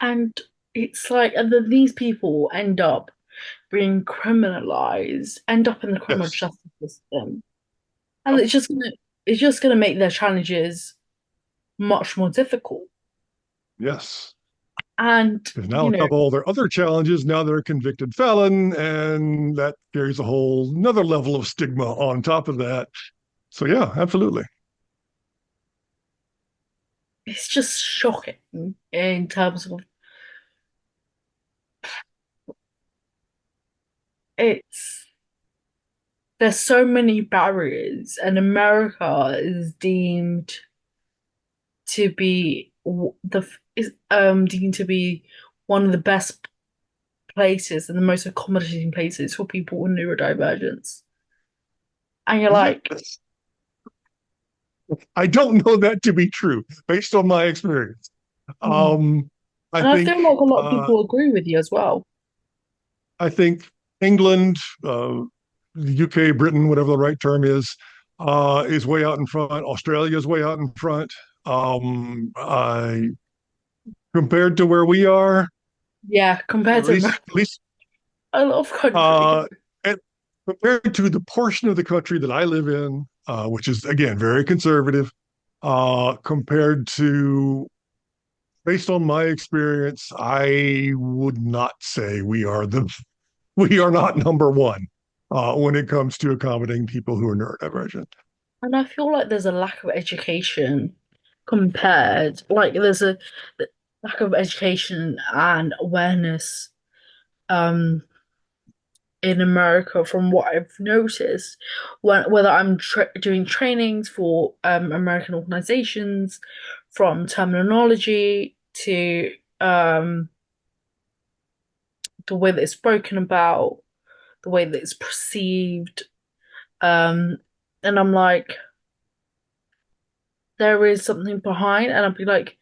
And it's like, and then these people end up being criminalized, end up in the criminal Yes. justice system, and Yep. it's just gonna make their challenges much more difficult. Yes. And Because now on top of all their other challenges, now they're a convicted felon, and that carries a whole another level of stigma on top of that. So yeah, absolutely. it's just shocking in terms of it's there's so many barriers, and America is deemed to be deemed to be one of the best places and the most accommodating places for people with neurodivergence. And you're like, Yes. I don't know that to be true based on my experience. hmm. Um, I And I feel think like a lot of uh, people agree with you as well. I think England, the UK, Britain, whatever the right term is way out in front. Australia is way out in front. I compared to where we are, Yeah, compared at to least America, at least a lot of country. uh, at, compared to the portion of the country that I live in, which is again very conservative, compared to based on my experience, I would not say we are not number one when it comes to accommodating people who are neurodivergent. And I feel like there's a lack of education compared, like there's a lack of education and awareness um in America, from what I've noticed, whether I'm doing trainings for American organizations, from terminology to the way that it's spoken about, the way that it's perceived, um, and I'm like, there is something behind, and I'd be like,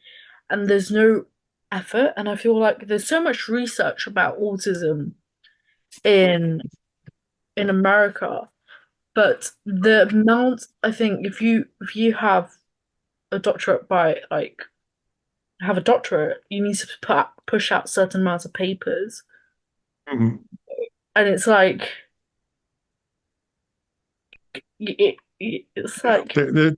and there's no effort, and I feel like there's so much research about autism in America. But the amount, I think, if you a doctorate by like have a doctorate, you need to push out certain amounts of papers, Mhm. and it's like it's like There-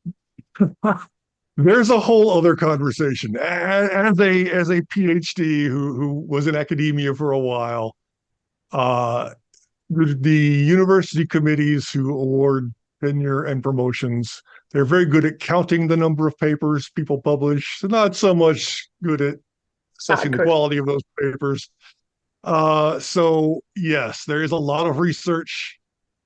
there's a whole other conversation. As a PhD who was in academia for a while, uh, the university committees who award tenure and promotions, they're very good at counting the number of papers people publish, not so much good at assessing the accurate. quality of those papers. So yes, there is a lot of research,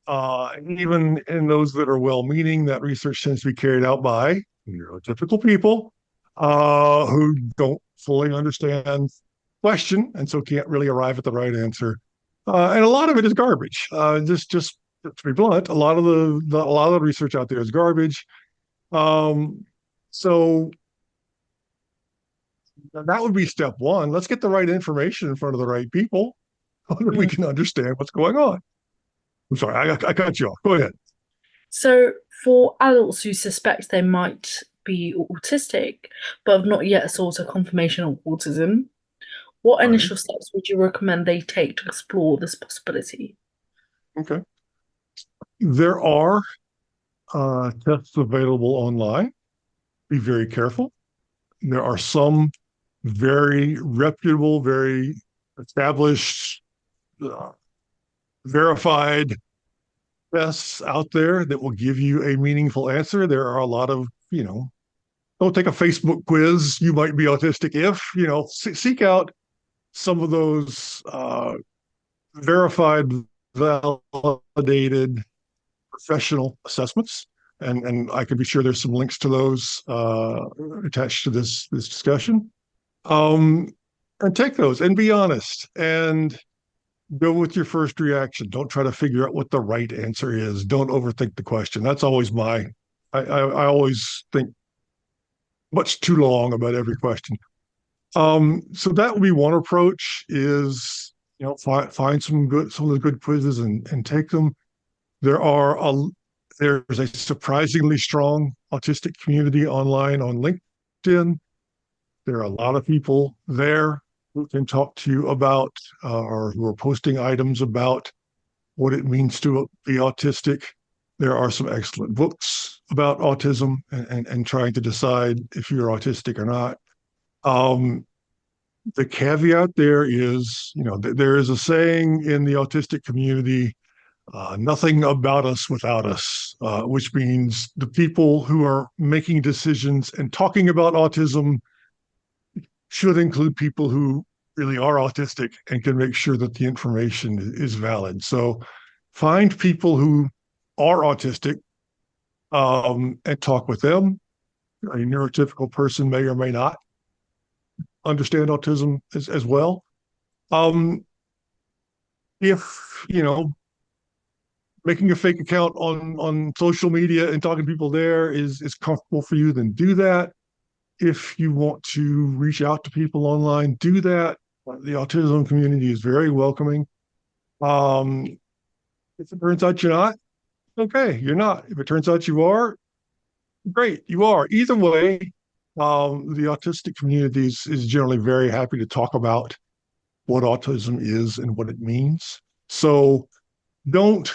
even in those that are well-meaning. That research tends to be carried out by neurotypical people who don't fully understand the question and so can't really arrive at the right answer. And a lot of it is garbage. Just to be blunt, a lot of a lot of the research out there is garbage. Um, so that would be step one. Let's get the right information in front of the right people so that we Mm. can understand what's going on. I'm sorry, I cut you off. Go ahead. So for adults who suspect they might be autistic but have not yet sought a confirmation of autism, what All right. initial steps would you recommend they take to explore this possibility? Okay. There are tests available online. Be very careful. There are some very reputable, very established, uh, verified tests out there that will give you a meaningful answer. There are a lot of, don't take a Facebook quiz. You might be autistic if, seek out some of those verified, validated professional assessments. And I can be sure there's some links to those attached to this discussion. Um, and take those and be honest and go with your first reaction. Don't try to figure out what the right answer is. Don't overthink the question. That's always I always think much too long about every question. So that would be one approach is, find some of the good quizzes and take them. There are there's a surprisingly strong autistic community online on LinkedIn. There are a lot of people there who can talk to you about or who are posting items about what it means to be autistic. There are some excellent books about autism and trying to decide if you're autistic or not. Um, the caveat there is, there is a saying in the autistic community, nothing about us without us, which means the people who are making decisions and talking about autism should include people who really are autistic and can make sure that the information is valid. So find people who are autistic and talk with them. A neurotypical person may or may not understand autism as well. Um, if, making a fake account on social media and talking to people there is comfortable for you, then do that. If you want to reach out to people online, do that. The autism community is very welcoming. Um, if it turns out you're not, okay, you're not. If it turns out you are, great, you are. Either way, the autistic community is generally very happy to talk about what autism is and what it means. So don't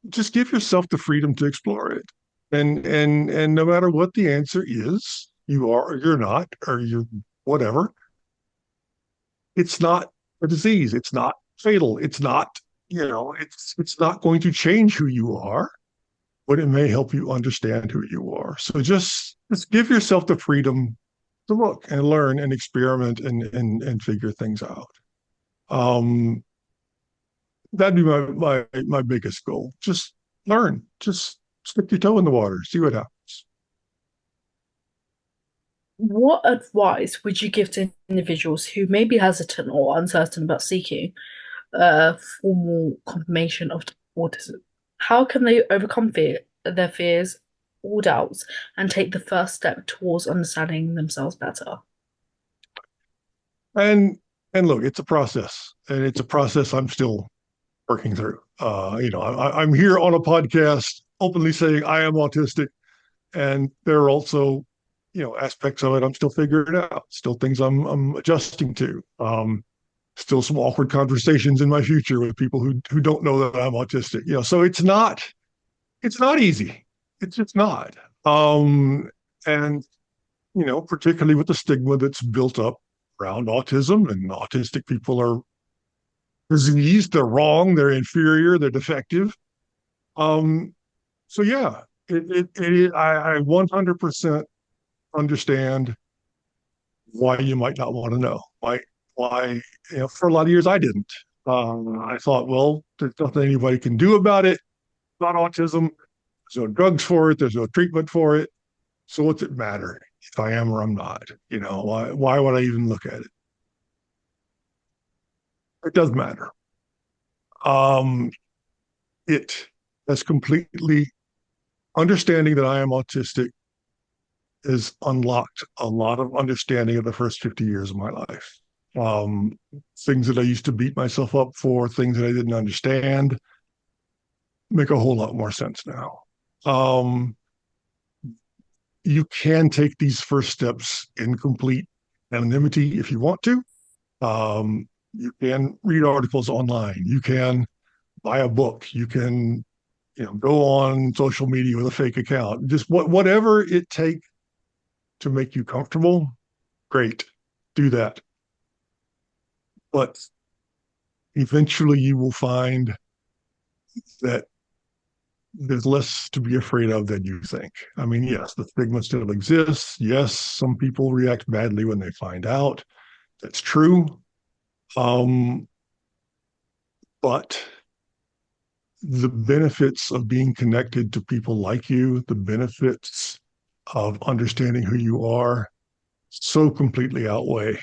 just give yourself the freedom to explore it. And no matter what the answer is, you are or you're not, or you're whatever, it's not a disease. It's not fatal. It's not, it's not going to change who you are, but it may help you understand who you are. So just give yourself the freedom to look and learn and experiment and figure things out. Um, that'd be my biggest goal. Just learn. Just stick your toe in the water. See what happens. What advice would you give to individuals who may be hesitant or uncertain about seeking formal confirmation of autism? How can they overcome their fears or doubts and take the first step towards understanding themselves better? And and look, it's a process, and it's a process I'm still working through. I'm here on a podcast openly saying I am autistic, and there are also, aspects of it I'm still figuring out, still things I'm adjusting to. Still some awkward conversations in my future with people who don't know that I'm autistic. So it's not easy. It's just not. And particularly with the stigma that's built up around autism, and autistic people are diseased, they're wrong, they're inferior, they're defective. Um, so yeah, I 100% understand why you might not want to know. Why, for a lot of years I didn't. I thought, well, there's nothing anybody can do about it. It's not autism. There's no drugs for it. There's no treatment for it. So what's it matter if I am or I'm not? Why would I even look at it? It does matter. Um, it has completely understanding that I am autistic has unlocked a lot of understanding of the first 50 years of my life. Um, Things that I used to beat myself up for, things that I didn't understand, make a whole lot more sense now. Um, you can take these first steps in complete anonymity if you want to. You can read articles online. You can buy a book. You can, go on social media with a fake account. Just whatever it takes to make you comfortable, great, do that. But eventually you will find that there's less to be afraid of than you think. I mean, yes, the stigma still exists. Yes, some people react badly when they find out. That's true. Um, but the benefits of being connected to people like you, the benefits of understanding who you are, so completely outweigh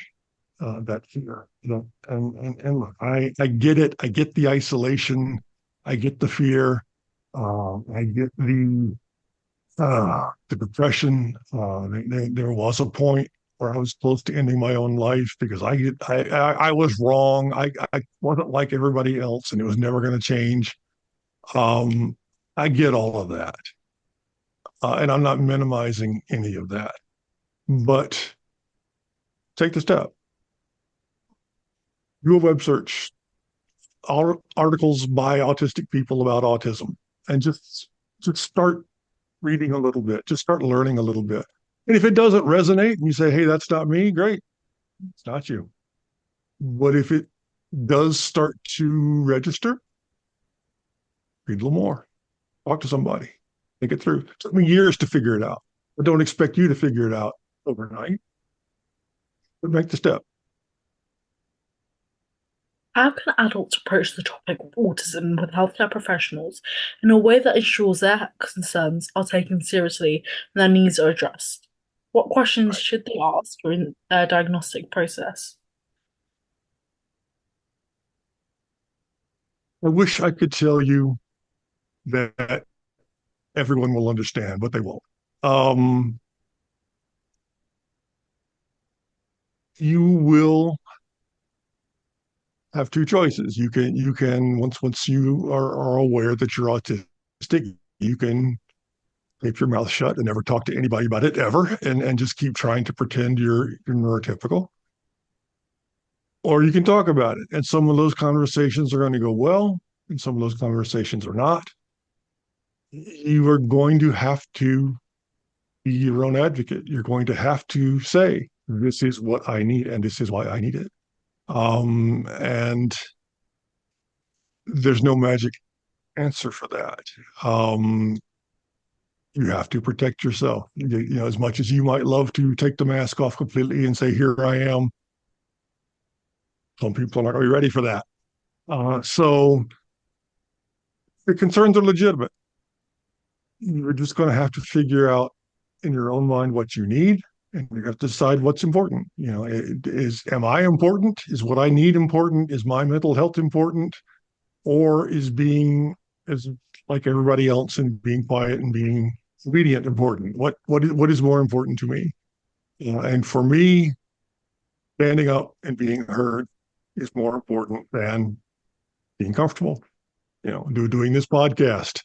that fear. And look, I get it. I get the isolation. I get the fear. I get the depression. There was a point where I was close to ending my own life because I was wrong. I wasn't like everybody else, and it was never going to change. Um, I get all of that, and I'm not minimizing any of that. But take the step. Do a web search, articles by autistic people about autism, and just start reading a little bit. Just start learning a little bit. And if it doesn't resonate, and you say, "Hey, that's not me," great, it's not you. But if it does start to register, read a little more. Talk to somebody. Think it through. It took me years to figure it out. I don't expect you to figure it out overnight, but make the step. How can adults approach the topic of autism with healthcare professionals in a way that ensures their concerns are taken seriously and their needs are addressed? What questions Right. should they ask during their diagnostic process? I wish I could tell you that everyone will understand, but they won't. Um, you will have two choices. You can once you are aware that you're autistic, you can keep your mouth shut and never talk to anybody about it ever, and just keep trying to pretend you're neurotypical. Or you can talk about it, and some of those conversations are going to go well, and some of those conversations are not. You are going to have to be your own advocate. You're going to have to say, this is what I need, and this is why I need it. And there's no magic answer for that. Um, you have to protect yourself. As much as you might love to take the mask off completely and say, "Here I am," Some people are not going to be ready for that. So the concerns are legitimate. You're just going to have to figure out in your own mind what you need, and you have to decide what's important. Am I important? Is what I need important? Is my mental health important? Or is like everybody else and being quiet and being obedient important? What is more important to me? And for me, standing up and being heard is more important than being comfortable. Doing this podcast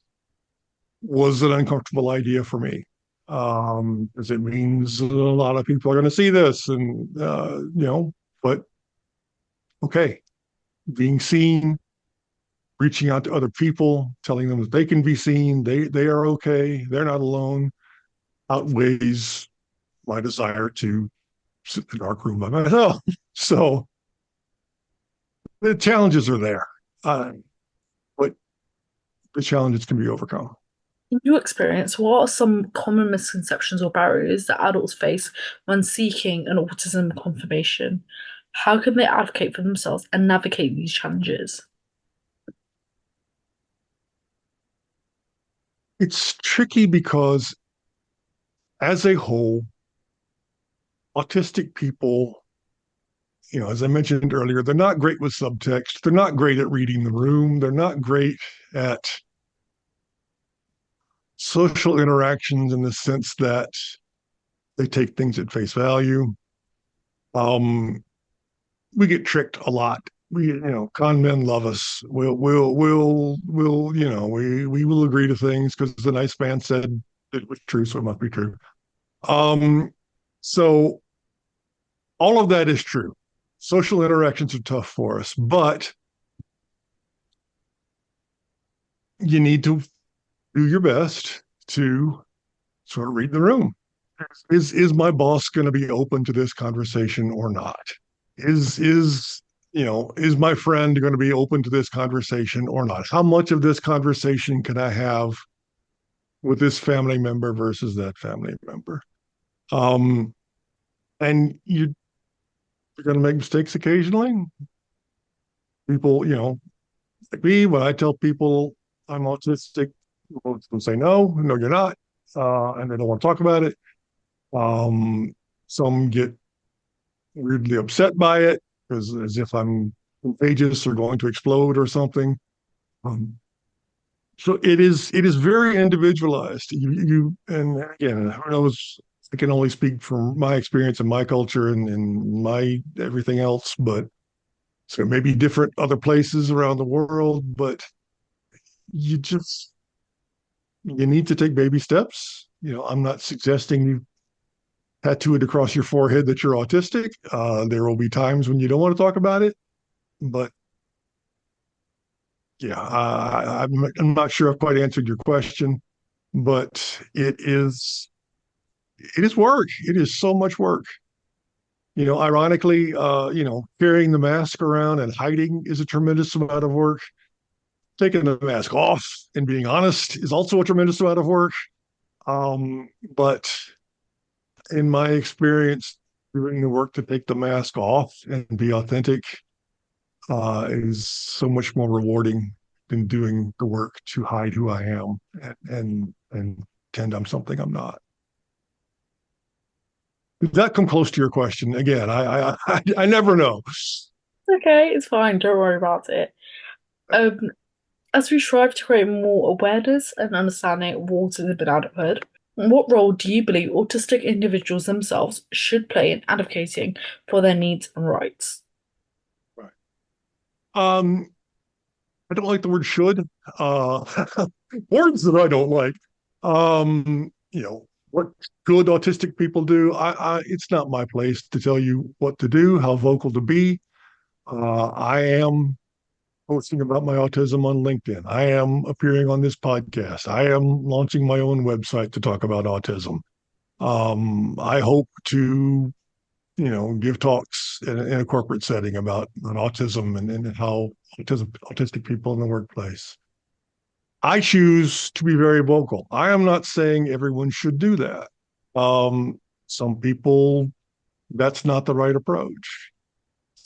was an uncomfortable idea for me, because it means a lot of people are going to see this, and but okay, being seen, reaching out to other people, telling them that they can be seen, they are okay, they're not alone, outweighs my desire to sit in a dark room by myself. So the challenges are there, but the challenges can be overcome. In your experience, what are some common misconceptions or barriers that adults face when seeking an autism confirmation? How can they advocate for themselves and navigate these challenges? It's tricky because, as a whole, autistic people, as I mentioned earlier, they're not great with subtext. They're not great at reading the room. They're not great at social interactions in the sense that they take things at face value. Um, we get tricked a lot. Con men love us. We will agree to things because the nice man said it was true, so it must be true. Um, so all of that is true. Social interactions are tough for us, but you need to do your best to sort of read the room. Is my boss going to be open to this conversation or not? Is my friend going to be open to this conversation or not? How much of this conversation can I have with this family member versus that family member? Um, and you're going to make mistakes occasionally. People, like me, when I tell people I'm autistic, most of them say no, you're not, and they don't want to talk about it. Some get weirdly upset by it, because as if I'm contagious or going to explode or something. Um, so it is very individualized. And again, who knows? I can only speak from my experience and my culture and my everything else, but so maybe different other places around the world, but you just you need to take baby steps. I'm not suggesting you tattoo it across your forehead that you're autistic. There will be times when you don't want to talk about it, but yeah, I'm not sure I've quite answered your question, but it is work. It is so much work. Ironically, carrying the mask around and hiding is a tremendous amount of work. Taking the mask off and being honest is also a tremendous amount of work. But in my experience, doing the work to take the mask off and be authentic is so much more rewarding than doing the work to hide who I am and pretend I'm something I'm not. Did that come close to your question? Again, I never know. Okay, it's fine. Don't worry about it. Um, as we strive to create more awareness and understanding of autism in adulthood, what role do you believe autistic individuals themselves should play in advocating for their needs and rights? Right. Um, I don't like the word should. Uh, Words that I don't like. What good autistic people do. It's not my place to tell you what to do, how vocal to be. I am posting about my autism on LinkedIn. I am appearing on this podcast. I am launching my own website to talk about autism. I hope to, give talks in a corporate setting about autism and how autistic people in the workplace. I choose to be very vocal. I am not saying everyone should do that. Some people, that's not the right approach.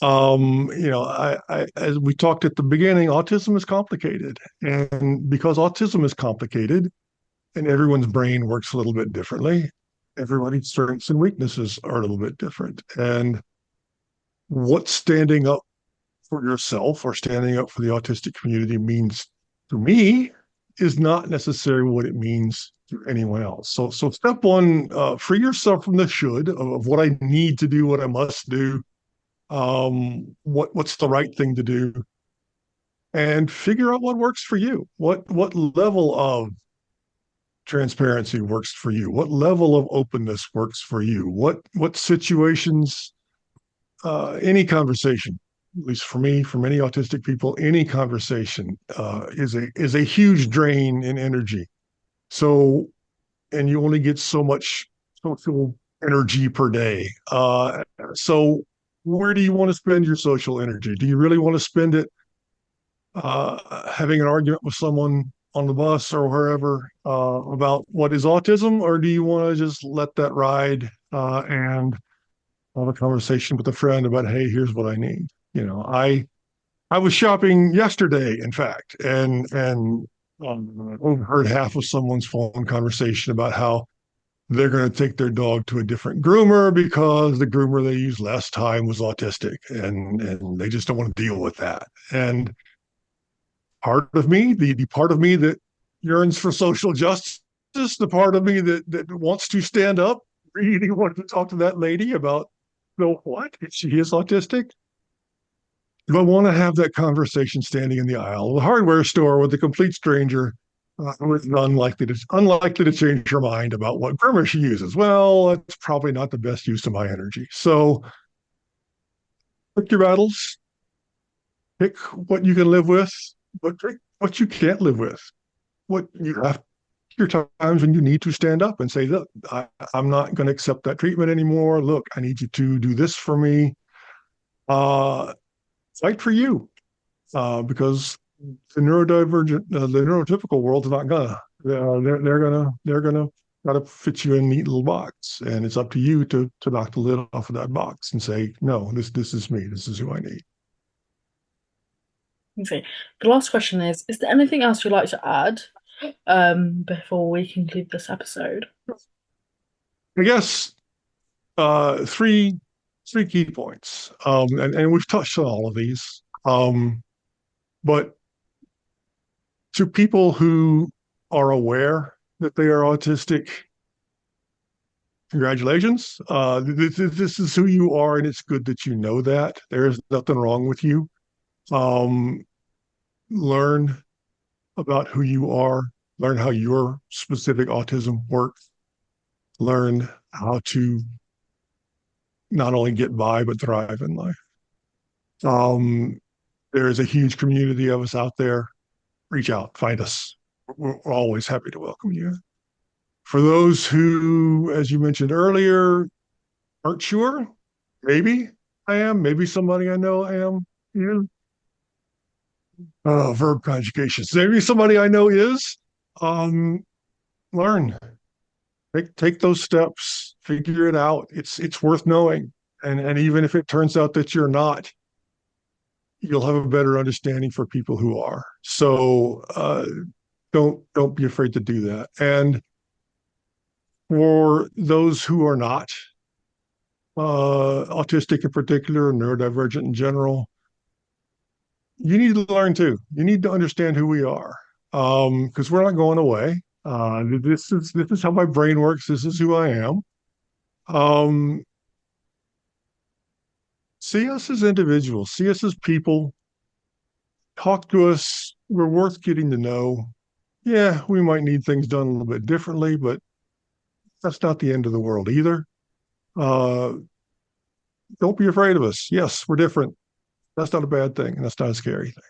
As we talked at the beginning, autism is complicated. And because autism is complicated and everyone's brain works a little bit differently, everybody's strengths and weaknesses are a little bit different. And what standing up for yourself or standing up for the autistic community means to me is not necessarily what it means to anyone else. So step one, free yourself from the should of what I need to do, what I must do, what's the right thing to do, and figure out what works for you. What level of transparency works for you? What level of openness works for you? What situations? Any conversation, at least for me, for many autistic people, any conversation is a huge drain in energy. So, and you only get so much social energy per day. So, where do you want to spend your social energy? Do you really want to spend it having an argument with someone on the bus or wherever about what is autism, or do you want to just let that ride and have a conversation with a friend about, hey, here's what I need. I was shopping yesterday, in fact, and overheard half of someone's phone conversation about how they're going to take their dog to a different groomer because the groomer they used last time was autistic, and they just don't want to deal with that. And part of me, the part of me that yearns for social justice, the part of me that wants to stand up, really wanted to talk to that lady about, so what? If she is autistic? Do I want to have that conversation standing in the aisle of the hardware store with a complete stranger who is unlikely to change her mind about what groomer she uses? Well, that's probably not the best use of my energy. So pick your battles, pick what you can live with, but pick what you can't live with. What you have your times when you need to stand up and say, look, I'm not going to accept that treatment anymore. Look, I need you to do this for me. Fight for you, because the neurodivergent, the neurotypical world is not gonna. They're gonna try to fit you in a neat little box, and it's up to you to knock the lid off of that box and say, no, this is me. This is who I need. Okay. The last question is there anything else you'd like to add before we conclude this episode? I guess three key points, and we've touched on all of these, but to people who are aware that they are autistic, congratulations. This is who you are, and it's good that you know that. There is nothing wrong with you. Um, Learn about who you are, learn how your specific autism works, learn how to not only get by, but thrive in life. Um, there is a huge community of us out there. Reach out, find us. We're always happy to welcome you. For those who, as you mentioned earlier, aren't sure, maybe I am, maybe somebody I know I am. Yeah. Verb conjugations. Maybe somebody I know is. Um, Learn, take those steps, figure it out. It's worth knowing, and even if it turns out that you're not, you'll have a better understanding for people who are. So don't be afraid to do that. And for those who are not autistic in particular, neurodivergent in general, you need to learn too. You need to understand who we are, because we're not going away. This is how my brain works. This is who I am. Um, See us as individuals. See us as people. Talk to us. We're worth getting to know. Yeah, we might need things done a little bit differently, but that's not the end of the world either. Uh, don't be afraid of us. Yes, we're different. That's not a bad thing. That's not a scary thing.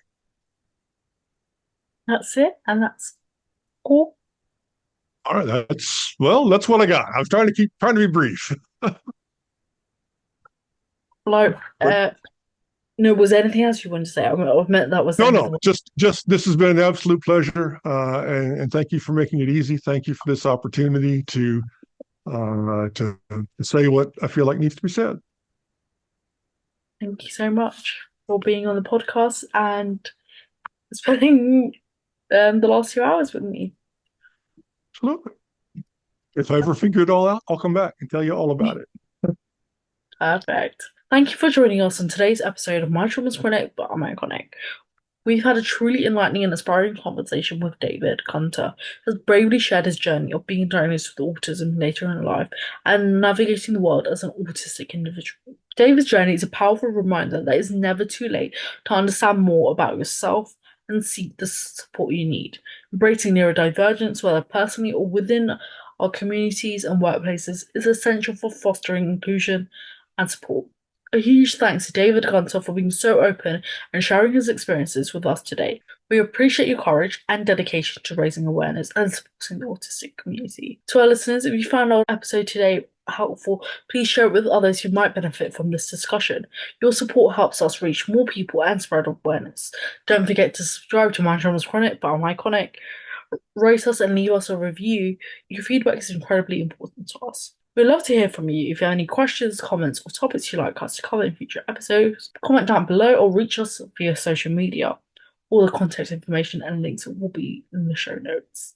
That's it, and that's cool. All right, that's what I got. I was trying to be brief. Like, But no, was there anything else you wanted to say? I admit that was the end of no, the. just this has been an absolute pleasure, and thank you for making it easy. Thank you for this opportunity to say what I feel like needs to be said. Thank you so much for being on the podcast and spending the last 2 hours with me. Absolutely. If I ever figure it all out, I'll come back and tell you all about it. Perfect. Thank you for joining us on today's episode of My Trauma's Chronic, but I'm Iconic. We've had a truly enlightening and inspiring conversation with David Gunter, who has bravely shared his journey of being diagnosed with autism later in life and navigating the world as an autistic individual. David's journey is a powerful reminder that it's never too late to understand more about yourself and seek the support you need. Embracing neurodivergence, whether personally or within our communities and workplaces, is essential for fostering inclusion and support. A huge thanks to David Gunter for being so open and sharing his experiences with us today. We appreciate your courage and dedication to raising awareness and supporting the autistic community. To our listeners, if you found our episode today helpful, please share it with others who might benefit from this discussion. Your support helps us reach more people and spread awareness. Don't forget to subscribe to My Trauma's Chronic, but I'm Iconic. Rate us and leave us a review. Your feedback is incredibly important to us. We'd love to hear from you. If you have any questions, comments, or topics you'd like us to cover in future episodes, comment down below or reach us via social media. All the contact information and links will be in the show notes.